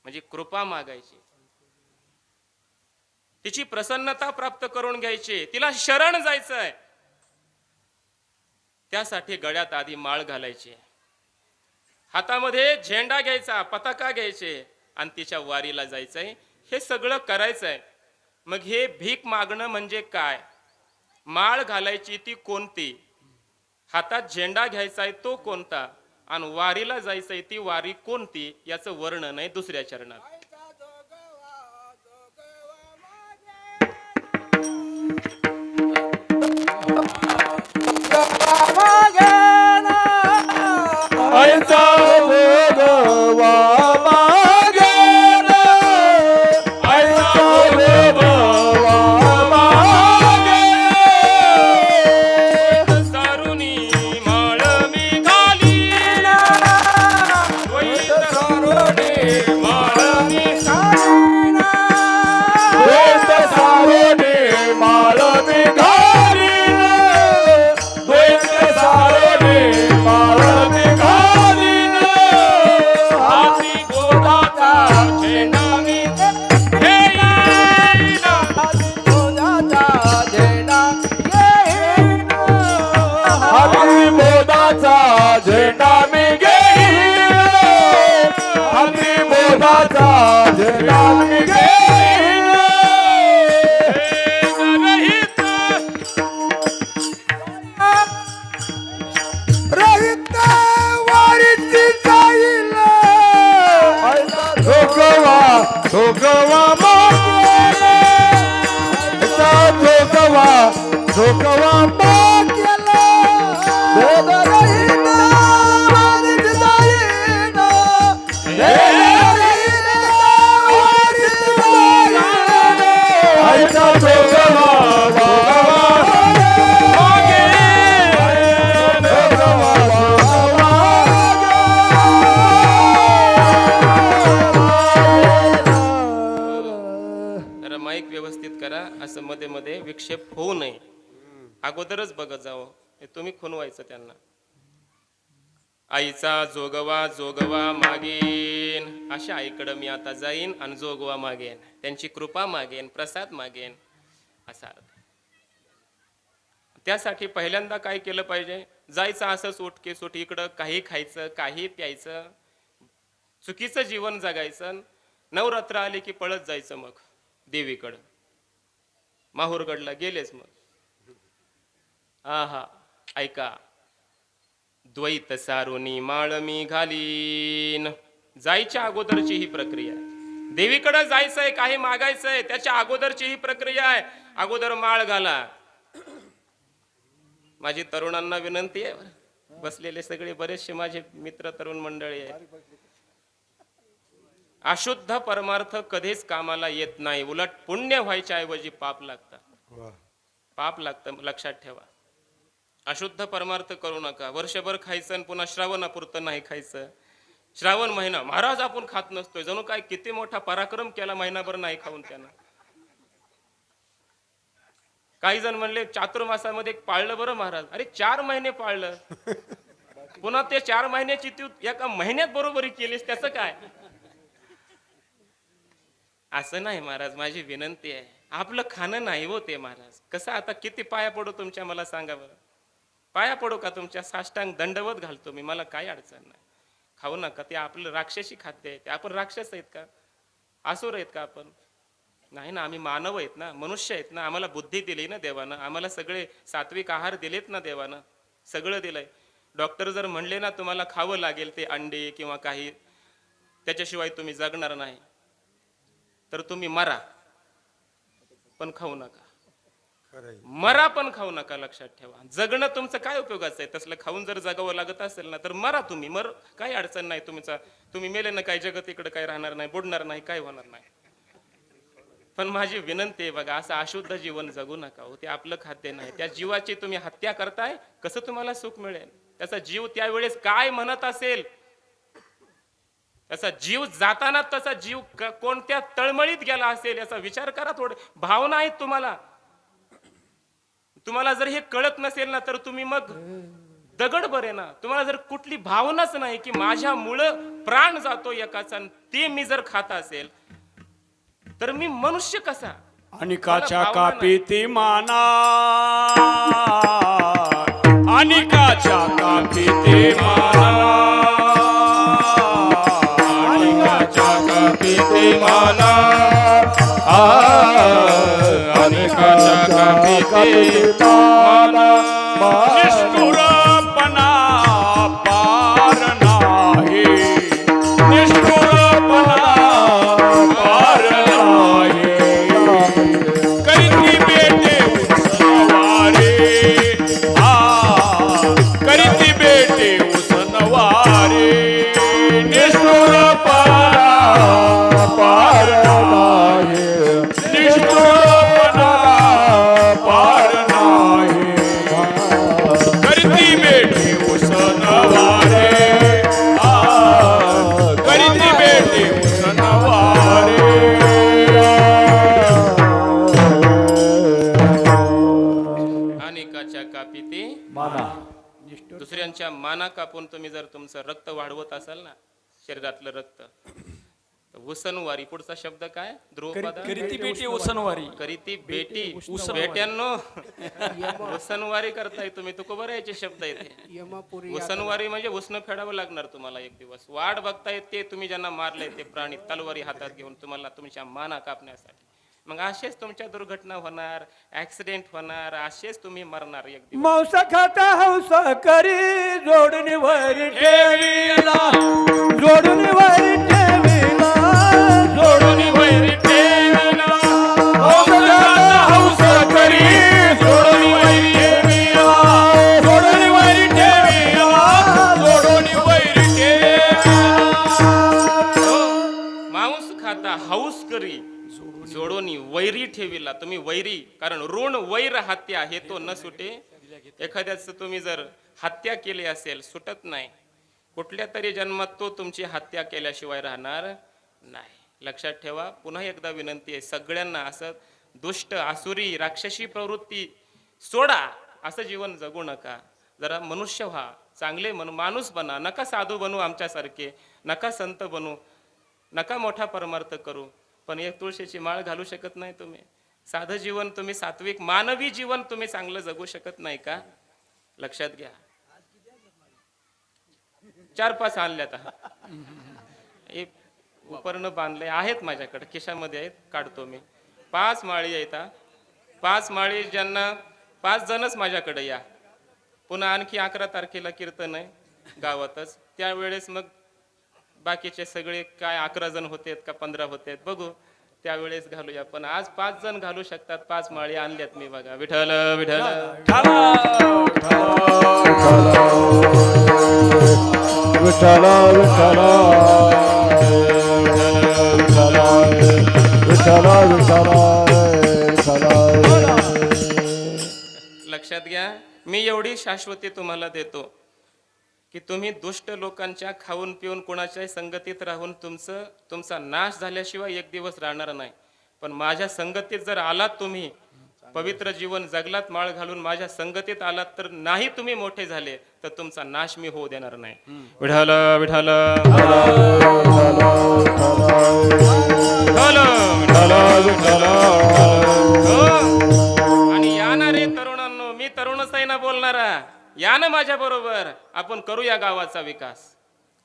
म्हणजे कृपा मागायची, तिची प्रसन्नता प्राप्त करून घ्यायची, तिला शरण जायचंय. त्यासाठी गळ्यात आधी माळ घालायची, हातामध्ये झेंडा घ्यायचा, पताका घ्यायचे आणि तिच्या वारीला जायचंय. हे सगळं करायचंय. मग हे भीक मागणं म्हणजे काय? माळ घालायची ती कोणती, हातात झेंडा घ्यायचाय तो कोणता, आणि वारीला जायचंय ती वारी कोणती, याचं वर्णन आहे दुसऱ्या चरणात. ऐसा भोगवा मागेन, ऐसा भोगवा मागेन. सारुनी माळ मी घालीन, द्वैत सारुनी माळ मी घालीन. द्वैत सारोने माळ मी घालीन, द्वैत सारोने माळ मी घालीन. हाती गोदाचा झेंडा मी घेईन. हाती मोदाचा झेंडा मी घेईन, हाती मोदाचा झेंडा मी घेईन. रहित वारीची जाईल, झोकवा झोकवा मागेल, झोकवा झोकवा मागेल. भेद रहित वारीची जाईल, भेद रहित वारीची जाईल. ऐसा झोकवा झोकवा जरा माईक व्यवस्थित करा, असं मध्ये मध्ये विक्षेप होऊ नये. अगोदरच बघत जावं, हे तुम्ही खुणवायचं त्यांना. आईचा जोगवा जोगवा मागेन, अशा आईकडं मी आता जाईन आणि जोगवा मागेन, त्यांची कृपा मागेन, प्रसाद मागेन, असा अर्थ. त्यासाठी पहिल्यांदा काय केलं पाहिजे? जायचं असंच उठके सुट, इकडं काही खायचं, काही प्यायचं, चुकीचं जीवन जगायचं. नवरात्र आले की पळत जायचं मग देवीकडं. माहूरगडला गेलेच मग. आहा, ऐका, द्वैत सारुनी माळ मी घालीन. जायच्या अगोदरची ही प्रक्रिया आहे. देवीकडे जायचंय, काही मागायचंय, त्याच्या अगोदरची ही प्रक्रिया आहे. अगोदर माळ घाला. माझी तरुणांना विनंती आहे, बसलेले सगळे बरेचसे माझे मित्र तरुण मंडळी आहेत, अशुद्ध परमार्थ कधीच कामाला येत नाही. उलट पुण्य व्हायच्या ऐवजी पाप लागतात. पाप लागतं, लक्षात ठेवा. अशुद्ध परमार्थ करू नका. वर्षभर खायचं आणि पुन्हा श्रावणापुरतं नाही खायचं. श्रावण महिना महाराज आपण खात नसतोय, जणू काय किती मोठा पराक्रम केला महिनाभर नाही खाऊन त्यानं. काही जण म्हणले चातुर्मासामध्ये पाळलं बरं महाराज. अरे 4 महिने पाळलं, पुन्हा ते 4 महिन्याची तू एका महिन्यात बरोबरी केलीस, त्याचं काय? असं नाही महाराज, माझी विनंती आहे. आपलं खाणं नाही हो ते महाराज. कसं आता किती पाया पडू तुमच्या, मला सांगा बरं. पाया पडू का तुमच्या? साष्टांग दंडवत घालतो मी, मला काही अडचण नाही. खाऊ नका, ते आपलं राक्षसी खाद्य आहे. ते आपण राक्षस आहेत का? असुर आहेत का आपण? नाही ना, आम्ही मानव आहेत ना, मनुष्य आहेत ना. आम्हाला बुद्धी दिली ना देवानं, आम्हाला सगळे सात्विक आहार दिलेत ना देवानं, सगळं दिलंय. डॉक्टर जर म्हणले ना तुम्हाला खावं लागेल ते अंडे किंवा काही, त्याच्याशिवाय तुम्ही जगणार नाही, तर तुम्ही मरा पण खाऊ नका. मरा पण खाऊ नका, लक्षात ठेवा. जगणं तुमचं काय उपयोगाचं आहे? तसलं खाऊन जर जगावं लागत असेल ना तर मरा तुम्ही, काही अडचण नाही तुमचा. तुम्ही मेले ना, काही जगत इकडे काही राहणार नाही, बुडणार नाही, काय होणार नाही. पण माझी विनंती आहे बघा, असं अशुद्ध जीवन जगू नका हो. ते आपलं खाद्य नाही. त्या जीवाची तुम्ही हत्या करताय, कसं तुम्हाला सुख मिळेल? त्याचा जीव त्यावेळेस काय म्हणत असेल? त्याचा जीव जाताना त्याचा जीव कोणत्या तळमळीत गेला असेल याचा विचार करा. थोडे भावना आहेत तुम्हाला. तुम्हाला जर हे कळत नसेल ना तर तुम्ही मग दगड बरे ना. तुम्हाला जर कुठली भावनाच नाही की माझ्यामुळं प्राण जातो एकाचा, ते मी जर खात असेल तर मी मनुष्य कसा? अनिकाच्या कापीती माना, अनिकाच्या कापीती माना, अनिकाच्या कापीती माना, अनिकाच्या कापीती माना. निष्ठुरपणा पार नाही, निष्ठुरपणा पार नाही. करीती बेटे उसनवारे, करीती बेटे उसनवारे. निष्ठुरपणा पार नाही, निष्ठुरपणा पार नाही. करीती बेटे उसनवारे, करीती बेटे उसनवारे. अनेकाच्या कापीती माना. दुसऱ्यांच्या माना कापून तुम्ही जर तुमचं रक्त वाढवत असाल ना, शरीरातलं रक्त, उसनवारी. पुढचा शब्द काय? ध्रुवपद. करीती बेटी उसनवारी. करीती बेटी बेट्यांनो, उसनवारी करताय तुम्ही. तुकोबरायचे शब्द येते. उसनवारी म्हणजे उसनं फेडावं लागणार तुम्हाला एक दिवस. वाट बघताय ते तुम्ही ज्यांना मारले ते प्राणी तलवारी हातात घेऊन तुम्हाला तुमच्या माना कापण्यासाठी. मग असेच तुमच्या दुर्घटना होणार, ऍक्सिडेंट होणार, असेच तुम्ही मरणार एक दिवस. मांस खाता हौस करी, जोडून वर ठेवीला, जोडून वर ठेवीला, जोडून वर ठेवीला. हौस खाता हौस करी, जोडून वैरी ठेविया, जोडून वैरी ठेविया, जोडून वैरी ठेविया. मांस खाता हौस करी, जोडून वैरी ठेविला. तुम्ही वैरी, कारण ऋण वैर हत्या हे तो न सुटे. एखाद्याच तुम्ही जर हत्या केली असेल, सुटत नाही. कुठल्या तरी जन्मात तो तुमची हत्या केल्याशिवाय राहणार नाही. लक्षात ठेवा. पुन्हा एकदा विनंती आहे सगळ्यांना, असं दुष्ट आसुरी राक्षसी प्रवृत्ती सोडा. असं जीवन जगू नका. जरा मनुष्य व्हा, चांगले माणूस बना. नका साधू बनू आमच्यासारखे, नका संत बनू, नका मोठा परमार्थ करू. पण एक तुळशीची माळ घालू शकत नाही तुम्ही? साधं जीवन तुम्ही, सात्विक मानवी जीवन तुम्ही चांगलं जगू शकत नाही का? लक्षात घ्या. 4-5 आणल्यात. एक उपरणं बांधले आहेत माझ्याकडे, खिशामध्ये आहेत, काढतो मी. 5 माळी आहेत. 5 माळी ज्यांना, 5 जणच माझ्याकडे या. पुन्हा आणखी 11 तारखेला कीर्तन आहे गावातच. त्यावेळेस मग बाकीचे सगळे काय 11 जण होतेत का 15 होतेत बघू, त्यावेळेस घालूया. पण आज 5 जण घालू शकतात. 5 माळी आणल्यात मी बघा. विठ्ठल विठ्ठल. विठ्ठल विठ्ठल विठ्ठल विठ्ठल विठ्ठल. लक्षात घ्या. मी एवढी शाश्वती तुम्हाला देतो की तुम्ही दुष्ट लोकांच्या खाऊन पिऊन कोणाच्याही संगतीत राहून तुमचा नाश झाल्याशिवाय एक दिवस राहणार नाही. पण माझ्या संगतीत जर आलात तुम्ही पवित्र जीवन जगलात माळ घालून माझ्या संगतीत आलात तर नाही तुम्ही मोठे झाले तर तुमचा नाश मी होऊ देणार नाही. विठाल विठाल आणि या ना रे तरुणांनो, मी तरुणच आहे ना बोलणारा, या ना माझ्या बरोबर, आपण करूया गावाचा विकास.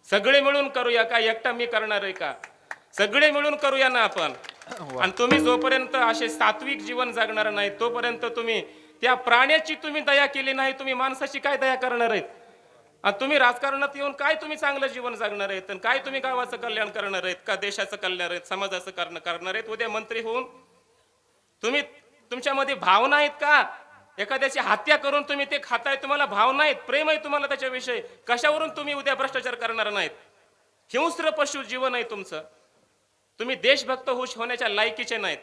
सगळे मिळून करूया का, एकटा मी करणार आहे का? सगळे मिळून करूया ना आपण. आणि तुम्ही जोपर्यंत असे सात्विक जीवन जगणार नाही तोपर्यंत तुम्ही त्या प्राण्याची तुम्ही दया केली नाही, तुम्ही माणसाची काय दया करणार आहेत? आणि तुम्ही राजकारणात येऊन काय तुम्ही चांगलं जीवन जगणार आहेत? आणि काय तुम्ही गावाचं कल्याण करणार आहेत का, देशाचं कल्याण आहेत, समाजाचं करणार आहेत? उद्या मंत्री होऊन तुम्ही, तुमच्यामध्ये भावना आहेत का? एखाद्याची हत्या करून तुम्ही ते खाताय, तुम्हाला भावना आहेत, प्रेम आहे तुम्हाला त्याच्याविषयी, कशावरून तुम्ही उद्या भ्रष्टाचार करणार नाहीत? हिंस्र पशु जीवन आहे तुमचं. तुम्ही देशभक्त होण्याच्या लायकीचे नाहीत,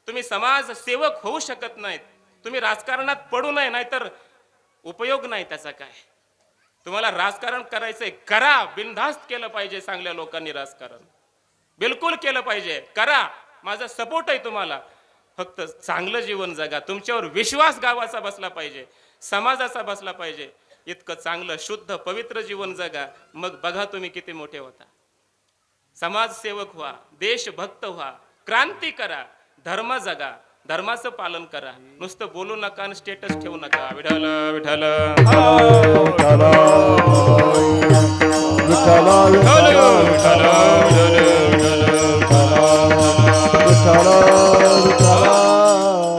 तुम्ही समाज सेवक होऊ शकत नाहीत, तुम्ही राजकारणात पडू नये, नाहीतर उपयोग नाही त्याचा काय. तुम्हाला राजकारण करायचंय, करा, बिनधास्त केलं पाहिजे. चांगल्या लोकांनी राजकारण बिलकुल केलं पाहिजे, करा, माझा सपोर्ट आहे तुम्हाला. फक्त चांगलं जीवन जगा, तुमच्यावर विश्वास गावाचा बसला पाहिजे, समाजाचा बसला पाहिजे. इतकं चांगलं शुद्ध पवित्र जीवन जगा, मग बघा तुम्ही किती मोठे होता. समाजसेवक व्हा, देशभक्त व्हा, क्रांती करा, धर्म जगा, धर्माचं पालन करा. नुसतं बोलू नका आणि स्टेटस ठेवू नका. विठाल विठाल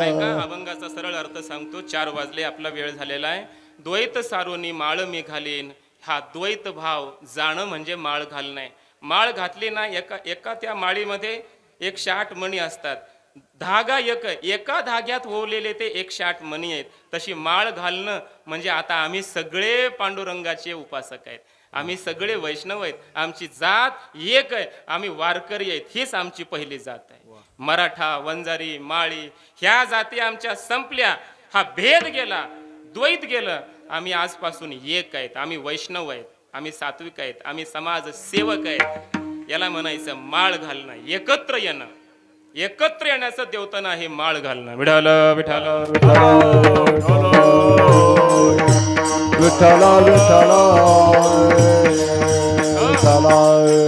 ऐका, अभंगाचा सरळ अर्थ सांगतो. 4 वाजले, आपला वेळ झालेला आहे. द्वैत सारोनी माळ मी घालीन, हा द्वैत भाव जाणं म्हणजे माळ घालणं. माळ घातली ना, एका त्या माळीमध्ये 108 मणी असतात. धागा एका धाग्यात ओवलेले ते 108 मणी आहेत. तशी माळ घालणं म्हणजे आता आम्ही सगळे पांडुरंगाचे उपासक आहेत, आम्ही सगळे वैष्णव आहेत, आमची जात एक आहे, आम्ही वारकरी आहेत, हीच आमची पहिली जात आहे. मराठा, वंजारी, माळी ह्या जाती आमच्या संपल्या, हा भेद गेला, द्वैत गेलं. आम्ही आजपासून एक आहेत, आम्ही वैष्णव आहेत, आम्ही सात्विक आहेत, आम्ही समाज सेवक आहेत. याला म्हणायचं माळ घालणं, एकत्र येणं. एकत्र येण्याचं देवतन आहे माळ घालणं. विठाल विठाल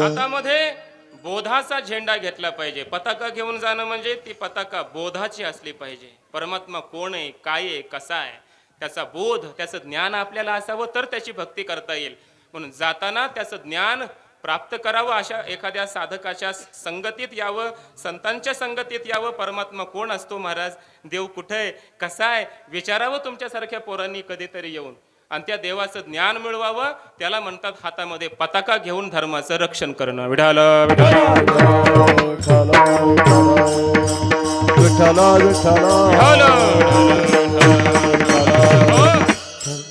हातामध्ये बोधाचा झेंडा घेतला पाहिजे. पताका घेऊन जाणं म्हणजे ती पताका बोधाची असली पाहिजे. परमात्मा कोण आहे, काय आहे, कसा आहे, त्याचा बोध, त्याचं ज्ञान आपल्याला असावं तर त्याची भक्ती करता येईल. म्हणून जाताना त्याचं ज्ञान प्राप्त करावं, अशा एखाद्या साधकाच्या संगतीत यावं, संतांच्या संगतीत यावं. परमात्मा कोण असतो महाराज, देव कुठे आहे, कसा आहे, विचारावं तुमच्यासारख्या पोरांनी कधीतरी येऊन. आणि त्या देवाचं ज्ञान मिळवावं, त्याला म्हणतात हातामध्ये पताका घेऊन धर्माचं रक्षण करणं. विठाल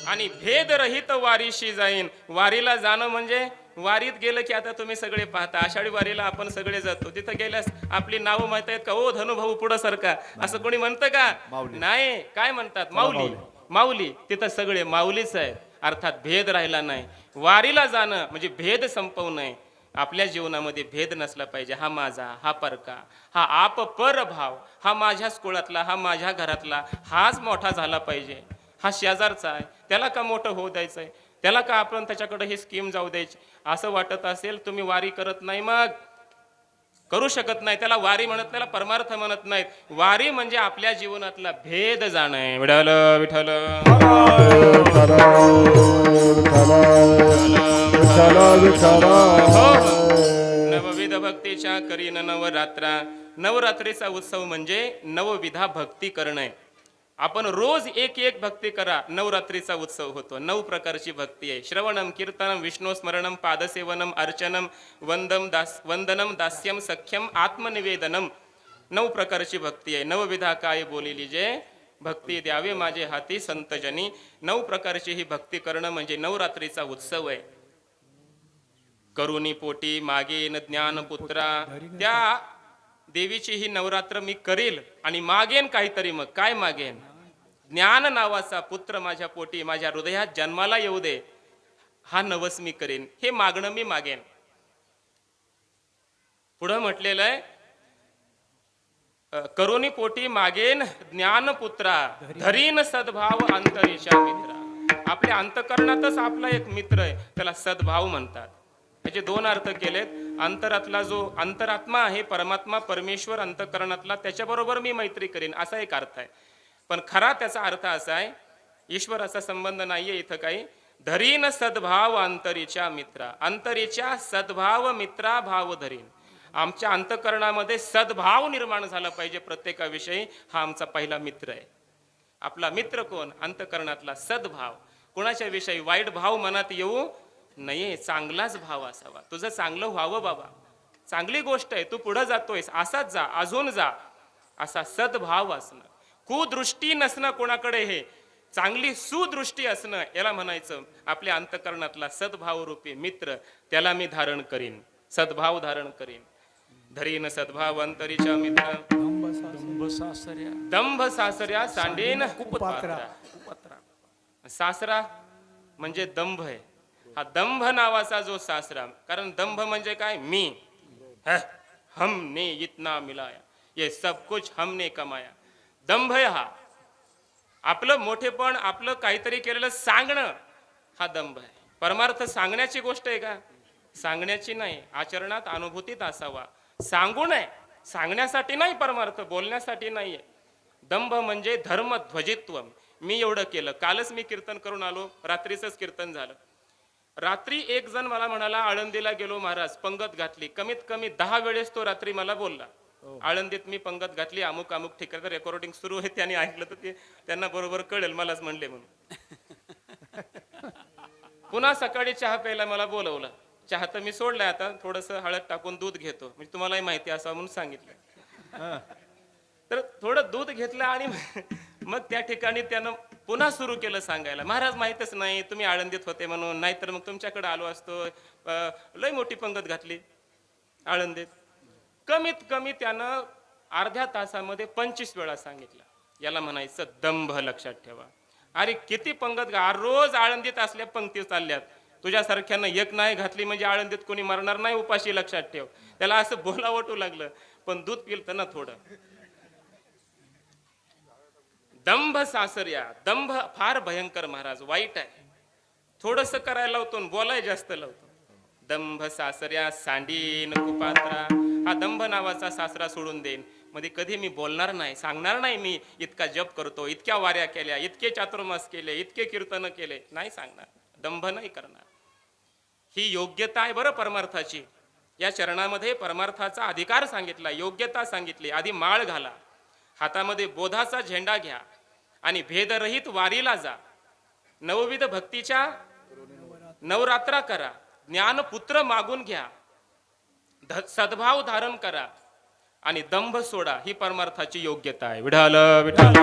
आणि भेदरहित वारीशी जाईन. वारीला जाणं म्हणजे, वारीत गेलं की आता तुम्ही सगळे पाहता, आषाढी वारीला आपण सगळे जातो, तिथं गेल्यास आपली नावं माहित आहेत का? ओ धनुभाऊ पुढं सरका, असं कोणी म्हणतं का? नाही. काय म्हणतात? माऊली. माऊली. तिथं सगळे माऊलीच आहेत, अर्थात भेद राहिला नाही. वारीला जाणं म्हणजे भेद संपवणं. आपल्या जीवनामध्ये भेद नसला पाहिजे. हा माझा, हा परका, हा आप पर भाव, हा माझ्याच कुळातला, हा माझ्या घरातला, हाच मोठा झाला पाहिजे. हा शेजारचा आहे, त्याला का मोठं होऊ द्यायचंय, त्याला का आपण त्याच्याकडे ही स्कीम जाऊ द्यायची. असं वाटत असेल, तुम्ही वारी करत नाही, मग करू शकत नाही. त्याला वारी म्हणत नाही, त्याला परमार्थ म्हणत नाहीत. वारी म्हणजे आपल्या जीवनातला भेद जाणं. विठाल विठाल नवविध भक्तीच्या करीन नवरात्रा. नवरात्रीचा उत्सव म्हणजे नवविधा भक्ती करणं. आपण रोज एक एक भक्ती करा. नवरात्रीचा उत्सव होतो. 9 प्रकारची भक्ती आहे. श्रवणम, कीर्तनम, विष्णू स्मरणम, पादसेवनम, अर्चनम, वंदनम, दास्यम, सख्यम, आत्मनिवेदनम. 9 प्रकारची भक्ती आहे. नवविधा काय बोलिली जे, भक्ती द्यावे माझे हाती संतजनी. 9 प्रकारची ही भक्ती करणं म्हणजे नवरात्रीचा उत्सव आहे. करुणी पोटी मागेन ज्ञानपुत्रा. त्या देवीची ही नवरात्र मी करील आणि मागेन काहीतरी. मग काय मागेन? ज्ञान नावाचा पुत्र माझ्या पोटी, माझ्या हृदयात जन्माला येऊ दे, हा नवस मी करेन. हे मागणं मी मागेन. पुढं म्हटलेलं आहे, करुणी पोटी मागेन ज्ञानपुत्रा धरीन सद्भाव अंतरीच्या मित्रा. आपल्या अंतकरणातच आपला एक मित्र आहे, त्याला सद्भाव म्हणतात. त्याचे दोन अर्थ केलेत. अंतरातला जो अंतरात्मा आहे, परमात्मा परमेश्वर अंतकरणातला, त्याच्याबरोबर मी मैत्री करीन, असा एक अर्थ आहे. पण खरा त्याचा अर्थ असा आहे, ईश्वराचा संबंध नाहीये इथं काही. धरीन सद्भाव अंतरीच्या मित्रा. अंतरीच्या सद्भाव मित्रा भाव धरीन. आमच्या अंतकरणामध्ये सद्भाव निर्माण झाला पाहिजे प्रत्येकाविषयी. हा आमचा पहिला मित्र आहे. आपला मित्र कोण? अंतकरणातला सद्भाव. कोणाच्या विषयी वाईट भाव मनात येऊ नये, चांगलाच भाव असावा. तुझं चांगलं व्हावं बाबा, चांगली गोष्ट आहे, तू पुढे जातोयस, असाच जा, अजून जा, असा सद्भाव असणं. कुदृष्टी नसणं कोणाकडे, हे चांगली सुदृष्टी असणं, याला म्हणायचं आपल्या अंतकरणातला सद्भाव रूपी मित्र. त्याला मी धारण करीन, सद्भाव धारण करीन. धरीन सद्भाव अंतरीच्या मित्र. दंभ सासऱ्या सांडेन कुपात्रा. सासरा म्हणजे दंभ आहे. हा दंभ नावाचा जो सासरा, कारण दंभ म्हणजे काय? मी, हमने इतना मिलाया, ये सब कुछ हमने कमाया. दंभ आहे हा. आपलं मोठेपण, आपलं काहीतरी केलेलं सांगणं, हा दंभ आहे. परमार्थ सांगण्याची गोष्ट आहे का? सांगण्याची नाही, आचरणात अनुभूतीत असावा. सांगू नये, सांगण्यासाठी नाही परमार्थ, बोलण्यासाठी नाहीये. दंभ म्हणजे धर्म ध्वजित्व. मी एवढं केलं. कालच मी कीर्तन करून आलो, रात्रीचंच कीर्तन झालं. रात्री एक जण मला म्हणाला, आळंदीला गेलो महाराज, पंगत घातली. कमीत कमी 10 वेळेस तो रात्री मला बोलला, आळंदीत मी पंगत घातली, अमुक अमुक ठिकाणी. रेकॉर्डिंग सुरू आहे, त्यांनी ऐकलं तर ते त्यांना बरोबर कळेल, मलाच म्हणले म्हणून. पुन्हा सकाळी चहा प्यायला मला बोलवलं. चहा तर मी सोडलाय आता, थोडंसं हळद टाकून दूध घेतो, म्हणजे तुम्हालाही माहिती असावं म्हणून सांगितलं. तर थोडं दूध घेतलं आणि मग त्या ठिकाणी त्यानं पुन्हा सुरू केलं सांगायला, महाराज माहीतच नाही तुम्ही आळंदीत होते म्हणून, नाहीतर मग तुमच्याकडे आलो असतो. लय मोठी पंगत घातली आळंदीत. कमीत कमी त्यानं अर्ध्या तासामध्ये 25 वेळा सांगितलं. याला म्हणायचं दंभ. लक्षात ठेवा. अरे किती पंगत रोज आळंदीत असल्या पंक्ती चालल्यात, तुझ्यासारख्यानं एक नाही घातली म्हणजे आळंदीत कोणी मरणार नाही उपाशी. लक्षात ठेव. त्याला असं बोलावटू लागलं, पण दूध पिलतं ना थोडं. दंभ सासर्या. दंभ फार भयंकर महाराज, वाईट आहे. थोडस करायला लावतो, बोलाय जास्त लावतो. दंभ सासर्या सांडीन कुपात्रा. हा दंभ नावाचा सासरा सोडून देईन. मध्ये कधी मी बोलणार नाही, सांगणार नाही मी इतका जप करतो, इतक्या वाऱ्या केल्या, इतके चातुर्मास केले, इतके कीर्तन केले, नाही सांगणार. दंभ नाही करणार. ही योग्यता आहे बरं परमार्थाची. या चरणामध्ये परमार्थाचा अधिकार सांगितला, योग्यता सांगितली. आधी माळ घाला, हातामध्ये बोधाचा झेंडा घ्या आणि भेदरहित वारीला जा. नवविध भक्तीच्या नवरात्रा करा. ज्ञानपुत्र मागून घ्या. सद्भाव धारण करा आणि दंभ सोडा. ही परमार्थाची योग्यता आहे. विठाल विठाल.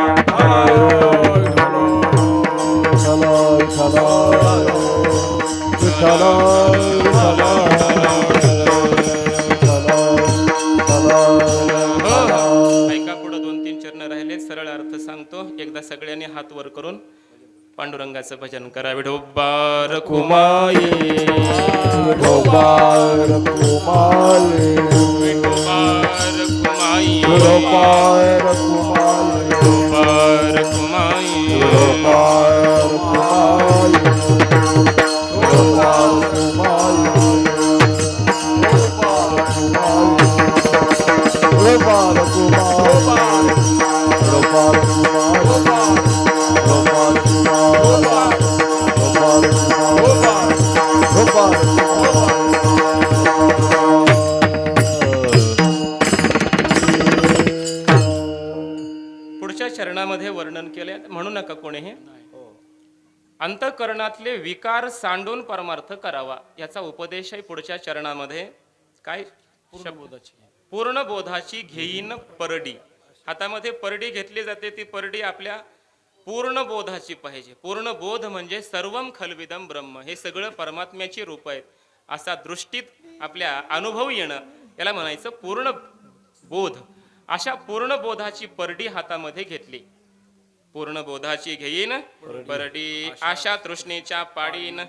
ऐका, पुढे 2-3 चरण राहिले, सरळ अर्थ सांगतो. एकदा सगळ्यांनी हात वर करून पांडुरंगाचं भजन करा. विठोबार कुमाई, विठोबार कुमाई, विठोबार कुमाई, विठोबार कुमाई, विठोबार कुमाई, विठोबार कुमाई, विठोबार कुमाई, विठोबार कुमाई, विठोबार कुमाई. पुढच्या चरणामध्ये वर्णन केले, म्हणू नका कोणी हे. अंतःकरणातले विकार सांडून परमार्थ करावा, याचा उपदेश आहे पुढच्या चरणामध्ये. काय? पूर्ण बोधाची घेईन परडी. हातामध्ये परडी घेतली जाते, ती परडी आपल्या पूर्ण बोधाची पाहिजे. पूर्ण बोध म्हणजे सर्वम खलविदम ब्रह्म, हे सगळं परमात्म्याची रूप आहेत असा दृष्टीत आपल्या अनुभव येणं, याला म्हणायचं पूर्ण बोध. अशा पूर्ण बोधाची परडी हातामध्ये घेतली. पूर्ण बोधाची घेईन परडी, आशा तृष्णेच्या पाडीन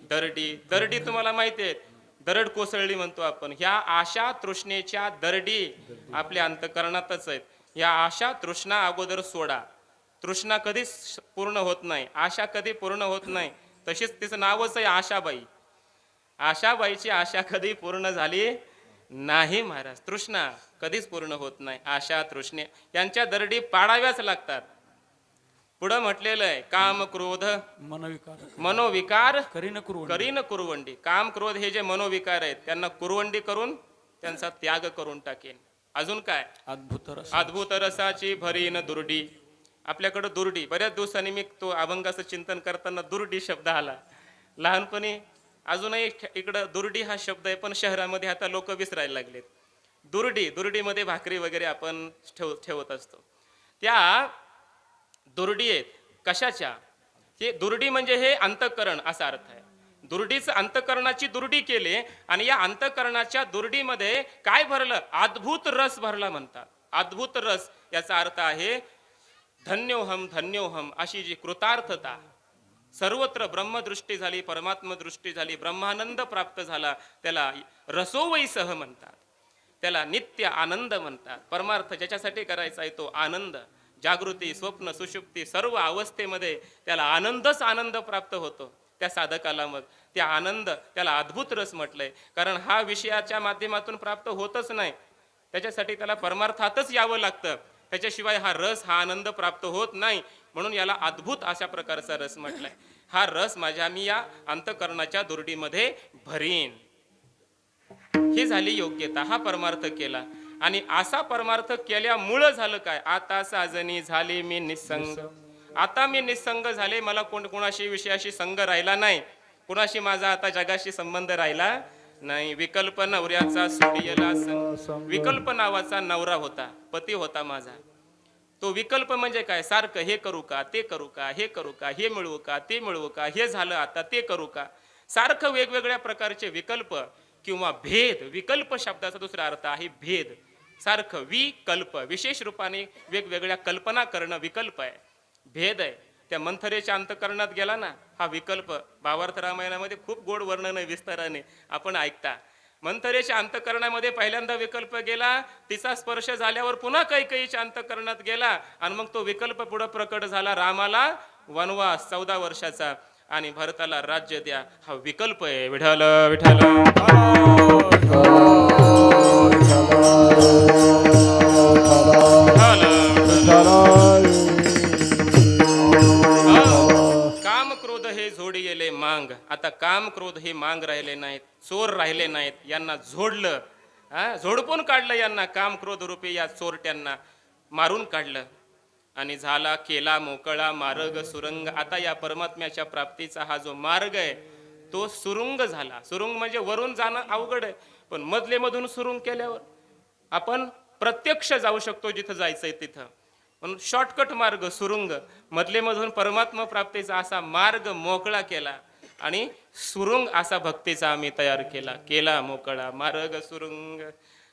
दरडी. दरडी तुम्हाला माहिती आहे, दरड कोसळली म्हणतो आपण. ह्या आशा तृष्णेच्या दरडी आपल्या अंतकरणातच आहेत. या आशा तृष्णा अगोदर सोडा. तृष्णा कधीच पूर्ण होत नाही, आशा कधी पूर्ण होत नाही. तशीच तिचं नावच आहे आशाबाई. आशाबाईची आशा कधी पूर्ण झाली नाही महाराज. तृष्णा कधीच पूर्ण होत नाही. आशा तृष्णे यांच्या दरडी पाडाव्याच लागतात. पुढं म्हटलेलं आहे काम क्रोध मनविकार मनोविकार करीन करू करीन कुरवंडी. काम क्रोध हे जे मनोविकार आहेत त्यांना कुरवंडी करून त्यांचा त्याग करून टाकेन. अजून काय? अद्भुत रस अद्भुत रसाची भरीन दुर्डी. आपल्याकडं दुर्डी, बऱ्याच दिवसांनी मी तो अभंगाचं चिंतन करताना दुर्डी शब्द आला. लहानपणी अजूनही इकडं दुर्डी हा शब्द आहे, पण शहरामध्ये आता लोक विसरायला लागलेत. दुर्डीमध्ये भाकरी वगैरे आपण ठेवत असतो. त्या दुर्डी आहेत कशाच्या? हे दुर्डी म्हणजे हे अंतःकरण असा अर्थ आहे. दुर्डीचं अंतःकरणाची दुर्डी केली आणि या अंतःकरणाच्या दुर्डीमध्ये काय भरलं? अद्भुत रस भरला म्हणतात. अद्भुत रस याचा अर्थ आहे धन्योहम धन्योहम, अशी जी कृतार्थता. सर्वत्र ब्रह्मदृष्टी झाली, परमात्म दृष्टी झाली, ब्रह्मानंद प्राप्त झाला, त्याला रसोवैसह म्हणतात. त्याला नित्य आनंद म्हणतात. परमार्थ ज्याच्यासाठी करायचा आहे तो आनंद, जागृती, स्वप्न, सुषुप्ती सर्व अवस्थेमध्ये त्याला आनंदच आनंद प्राप्त होतो. त्या साधकाला मग त्या आनंद, त्याला अद्भुत रस म्हटलंय. कारण हा विषयाच्या माध्यमातून प्राप्त होतच नाही, त्याच्यासाठी त्याला परमार्थातच यावं लागतं. त्याच्याशिवाय हा रस, हा आनंद प्राप्त होत नाही. म्हणून याला अद्भुत अशा प्रकारचा रस म्हटलाय. हा रस मी या अंतःकरणाच्या दुर्डीमध्ये भरीन. ही झाली योग्यता. हा परमार्थ केला आणि असा परमार्थ केल्यामुळं झालं काय? आता साजनी झाले मी निसंग. आता मी निसंग झाले, मला कोणाशी विषयाशी संग राहिला नाही, कुणाशी माझा आता जगाशी संबंध राहिला नाही. विकल्प नवऱ्याचा सोडियला संग. विकल्प नावाचा नवरा होता, पती होता माझा. तो विकल्प म्हणजे काय? सारखं हे करू का, ते करू का, हे करू का, हे मिळवू का, ते मिळवू का, हे झालं आता ते करू का, सारखं वेगवेगळ्या प्रकारचे विकल्प किंवा भेद. विकल्प शब्दाचा दुसरा अर्थ आहे भेद. सारखं विकल्प, विशेष रूपाने वेगवेगळ्या कल्पना करणं विकल्प आहे, भेद आहे. त्या मंथरेच्या अंतःकरणात गेला ना हा विकल्प. भावार्थ रामायणामध्ये खूप गोड वर्णन आहे, विस्ताराने आपण ऐकता. मंथरेच्या अंतःकरणामध्ये पहिल्यांदा विकल्प गेला, तिचा स्पर्श झाल्यावर पुन्हा कैकेयीच्या अंतःकरणात गेला आणि मग तो विकल्प पुढे प्रकट झाला. रामाला वनवास 14 वर्षाचा आणि भरताला राज्य द्या, हा विकल्प आहे. विठ्ठल विठ्ठल काम क्रोध हे जोडी गेले मांग. आता काम क्रोध हे मांग राहिले नाहीत, चोर राहिले नाहीत. यांना झोडलं, झोडपून काढलं. यांना काम क्रोध रूपी या चोरट्यांना मारून काढलं आणि झाला केला मोकळा मार्ग सुरंग. आता या परमात्म्याच्या प्राप्तीचा हा जो मार्ग आहे तो सुरुंग झाला. सुरुंग म्हणजे वरून जाणं अवघड आहे, पण मधले मधून सुरुंग केल्यावर आपण प्रत्यक्ष जाऊ शकतो जिथं जायचंय तिथं. म्हणून शॉर्टकट मार्ग सुरुंग, मधले मधून परमात्मा प्राप्तीचा असा मार्ग मोकळा केला आणि सुरुंग असा भक्तीचा आम्ही तयार केला. केला मोकळा मार्ग सुरुंग,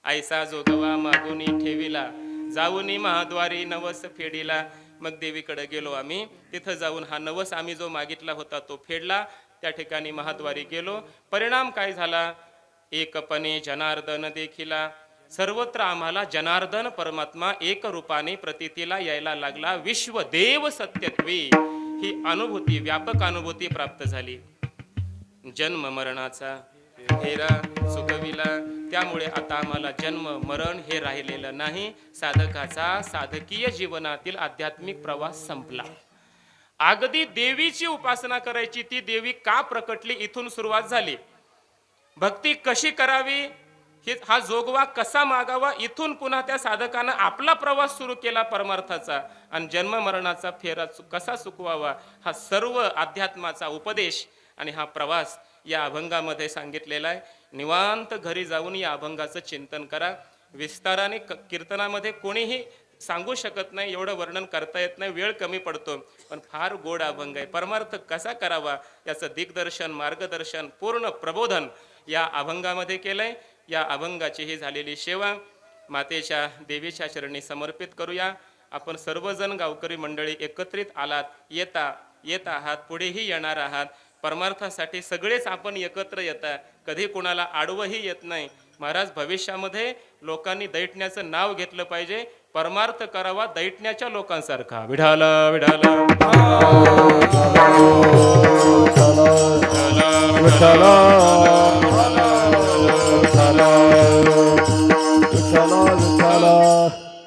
ऐसा जोगवा मागुनी ठेविला, जाऊनी महाद्वारी नवस फेडीला. मग देवीकडे गेलो आम्ही, तिथं जाऊन हा नवस आम्ही जो मागितला होता तो फेडला. त्या ठिकाणी महाद्वारी गेलो. परिणाम काय झाला? एकपणे जनार्दन देखिला. सर्वत्र आम्हाला जनार्दन परमात्मा एक रूपाने प्रतीतीला यायला लागला. विश्वदेव सत्यत्वे ही अनुभूती, व्यापक अनुभूती प्राप्त झाली. जन्म मरणाचा फेरा सुकविला. त्यामुळे आता आम्हाला जन्म मरण हे राहिलेलं नाही. साधकाचा साधकीय जीवनातील आध्यात्मिक प्रवास संपला. अगदी देवीची उपासना करायची, ती देवी का प्रकटली इथून सुरुवात झाली. भक्ती कशी करावी, हा जोगवा कसा मागावा, इथून पुन्हा त्या साधकानं आपला प्रवास सुरू केला परमार्थाचा. आणि जन्म मरणाचा फेरा कसा चुकवावा, हा सर्व अध्यात्माचा उपदेश आणि हा प्रवास या अभंगामध्ये सांगितलेला आहे. निवांत घरी जाऊन या अभंगाचं चिंतन करा. विस्ताराने कीर्तनामध्ये कोणीही सांगू शकत नाही, एवढं वर्णन करता येत नाही, वेळ कमी पडतो. पण फार गोड अभंग आहे. परमार्थ कसा करावा याचं दिग्दर्शन, मार्गदर्शन, पूर्ण प्रबोधन या अभंगामध्ये केलंय. या अभंगाची ही झालेली सेवा मातेच्या देवीच्या चरणी समर्पित करूया. आपण सर्वजण गावकरी मंडळी एकत्रित आलात, येत आहात, पुढेही येणार आहात. परमार्थासाठी सगळेच आपण एकत्र येता, कधी कोणाला आडवंही येत नाही. महाराज भविष्यामध्ये लोकांनी दैठण्याचं नाव घेतलं पाहिजे, परमार्थ करावा दैटण्याच्या लोकांसारखा. विढाल विढाल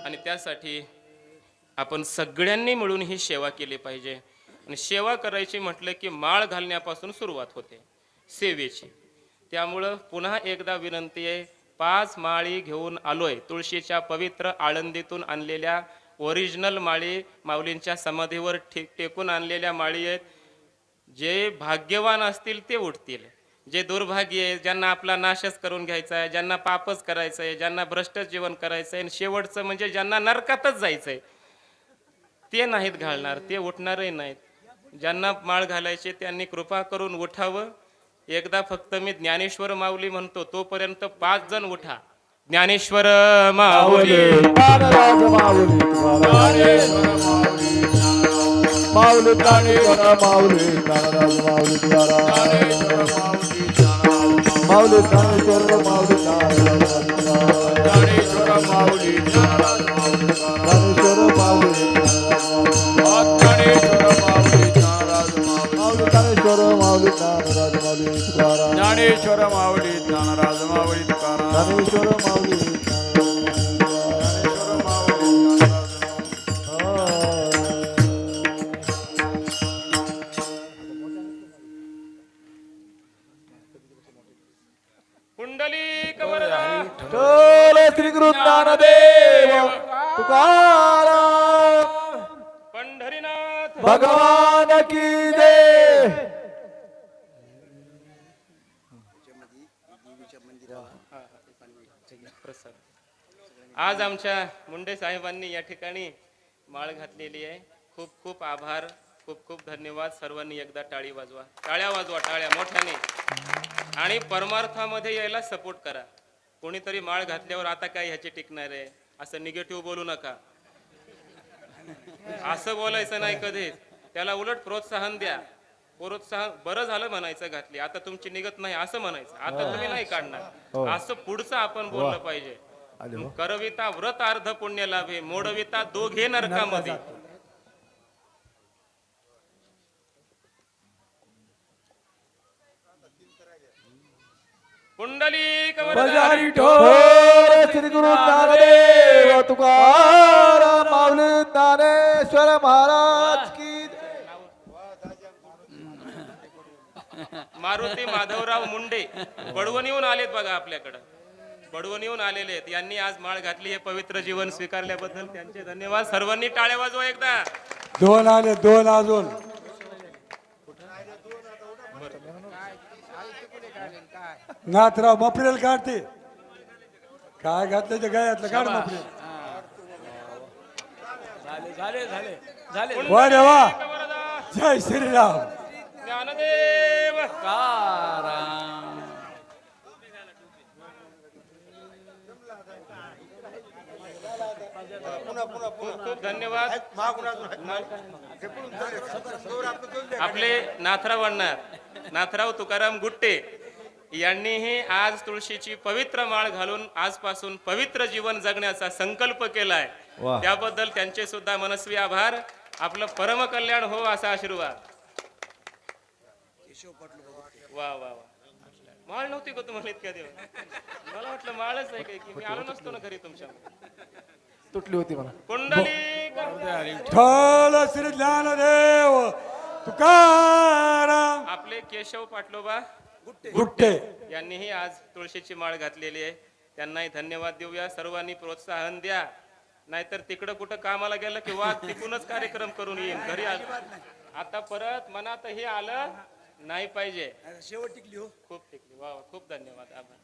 आणि त्यासाठी आपण सगळ्यांनी मिळून ही सेवा केली पाहिजे. आणि सेवा करायची म्हटलं की माळ घालण्यापासून सुरुवात होते सेवेची. त्यामुळं पुन्हा एकदा विनंती आहे, 5 माळी घेऊन आलोय. तुळशीच्या पवित्र आळंदीतून आणलेल्या ओरिजिनल माळी, माऊलींच्या समाधीवर टेकून आणलेल्या माळी आहेत. जे भाग्यवान असतील ते उठतील, जे दुर्भाग्य आहे, ज्यांना आपला नाशच करून घ्यायचा आहे, ज्यांना पापच करायचं आहे, ज्यांना भ्रष्ट जीवन करायचं आहे, आणि शेवटचं म्हणजे ज्यांना नरकातच जायचं आहे, ते नाहीत घालणार, ते उठणारही नाहीत. ज्यांना माळ घालायचे त्यांनी कृपा करून उठावं. एकदा फक्त मी ज्ञानेश्वर माऊली म्हणतो, तोपर्यंत 5 जण उठा. ज्ञानेश्वर माऊली, ज्ञानराज माऊली माऊली ज्ञानेश्वर माऊली ज्ञानराज माऊली माऊली ज्ञानेश्वर माऊली ज्ञानेश्वर माऊली ज्ञानराज माऊली ज्ञानेश्वर माऊली ज्ञानेश्वर माऊली ज्ञानराज माऊली ज्ञानेश्वर माऊली ज्ञानराज माऊली ज्ञानेश्वर माऊली ज्ञानराज माऊली तुकाराम ज्ञानेश्वर माऊली कुंडलिक वरदा श्री गुरु ज्ञानदेव तुकाराम पंढरीनाथ भगवान की जय. प्रसाद. आज आमच्या मुंडे साहेबांनी या ठिकाणी माळ घातलेली आहे. खूप खूप आभार, खूप खूप धन्यवाद. सर्वांनी एकदा टाळी वाजवा, टाळ्या वाजवा, टाळ्या मोठ्याने. आणि परमार्थामध्ये यायला सपोर्ट करा. कोणीतरी माळ घातल्यावर आता काय ह्याची टिकणार आहे असं निगेटिव्ह बोलू नका. असं बोलायचं नाही कधीच. त्याला उलट प्रोत्साहन द्या. प्रोत्साहन, बरं झालं म्हणायचं घातली, आता तुमची निघत नाही असं म्हणायचं, आता तुम्ही नाही काढणार, असं पुढचं आपण बोललं पाहिजे. करविता व्रत अर्ध पुण्य लाभे, मोडविता दोघे नरकामध्ये. कुंडलिक वरदा श्री गुरु ज्ञानदेव तुकाराम माऊली ज्ञानेश्वर महाराज की मारुती माधवराव मुंडे बडवणीहून आलेत बघा आपल्याकडं. बडवणीहून आलेले आहेत. यांनी आज माळ घातली, हे पवित्र जीवन स्वीकारल्याबद्दल त्यांचे धन्यवाद. सर्वांनी टाळ्या वाजवा एकदा. 2 आले, 2 अजून. नाथराव मफरेल काढते. काय घातलं ते गायातलं काढ मफरेल. वा रे वा. जय श्रीराम. ज्ञानदेव खूप खूप धन्यवाद. आपले नाथराव अण्णा, नाथराव तुकाराम गुट्टे यांनीही आज तुळशीची पवित्र माळ घालून आजपासून पवित्र जीवन जगण्याचा संकल्प केलाय. त्याबद्दल त्यांचे सुद्धा मनस्वी आभार. आपलं परम कल्याण हो असा आशीर्वाद. वा वा वा. माळ नव्हती का तुम्हाला इतक्या दिवस? मला वाटलं माळच आहे की मी आलो नसतो ना घरी तुमच्या. तुटली होती मला. कुंडली ठोल श्री ज्ञानदेव तुकाराम. आपले केशव पाटलोबा गुट्टे यांनीही आज तुळशीची माळ घातलेली आहे. त्यांनाही धन्यवाद देऊया. सर्वांनी प्रोत्साहन द्या, नाहीतर तिकडं कुठं कामाला गेलं की वाद तिकूनच कार्यक्रम करून येईल घरी. आता परत मनात हे आलं नाही पाहिजे. शेवट टिकली हो. खूप टिकली. वा वा. खूप धन्यवाद, आभार.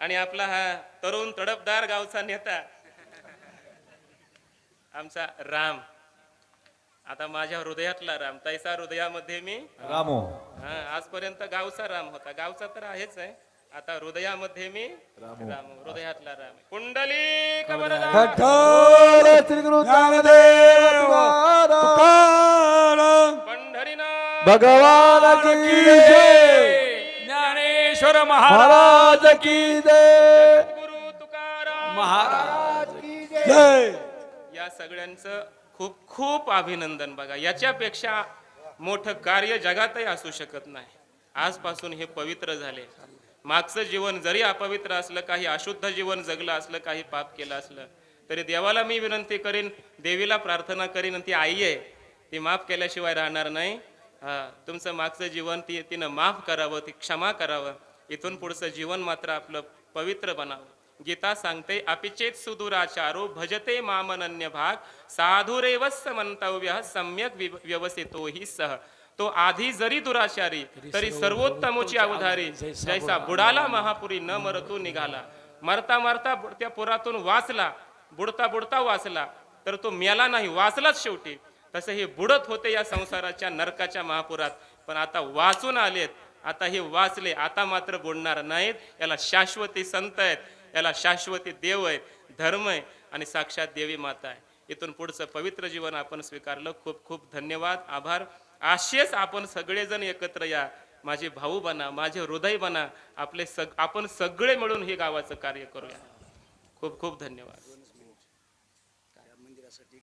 आणि आपला हा तरुण तडफदार गावचा नेता आमचा राम, आता माझ्या हृदयातला राम, तैसा हृदयामध्ये मी रामो. हा, आजपर्यंत गावचा राम होता, गावचा तर आहेच आहे, आता हृदयामध्ये मी राम, हृदयातला राम. कुंडली ठोल श्री गुरु ज्ञानदेव तुकाराम. पंढरीनाथ भगवान की जय. ज्ञानेश्वर महाराज की जय. गुरु तुकाराम महाराज जय. या सगळ्यांचं खूप खूप अभिनंदन. बघा, याच्यापेक्षा मोठं कार्य जगातही असू शकत नाही. आजपासून हे पवित्र झाले. मागचं जीवन जरी अपवित्र असलं, काही अशुद्ध जीवन जगलं असलं, काही पाप केलं असलं, तरी देवाला मी विनंती करीन, देवीला प्रार्थना करीन, ती आई आहे, ती माफ केल्याशिवाय राहणार नाही. तुमचं मागचं जीवन तिनं माफ करावं, ती क्षमा करावं. इथून पुढचं जीवन मात्र आपलं पवित्र बनावं. गीता सांगते, अपिचेत सुदुराचारो भजते मामनन्य भाग साधुरेवस्य मंतव्य सम्यक व्यवसितो ही सह. तो आधी जरी दुराचारी तरी सर्वोत्तमोची अवधारी, जैसा बुडाला महापुरी न मरतो निघाला. मरता मरता त्या पुरातून वाचला, बुडता बुडता वाचला, तर तो मेला नाही, वाचलाच शेवटी. तसं हे बुडत होते या संसाराच्या नरकाच्या महापुरात, पण आता वाचून आलेत, आता हे वाचले, आता मात्र बुडणार नाहीत. याला शाश्वती संत आहेत, याला शाश्वती देव आहेत, धर्म आहे आणि साक्षात देवी माता आहे. इथून पुढचं पवित्र जीवन आपण स्वीकारलं. खूप खूप धन्यवाद, आभार. असेच आपण सगळेजण एकत्र या, माझे भाऊ बना, माझे हृदय बना, आपण सगळे मिळून हे गावाचं कार्य करूया. खूप खूप धन्यवाद.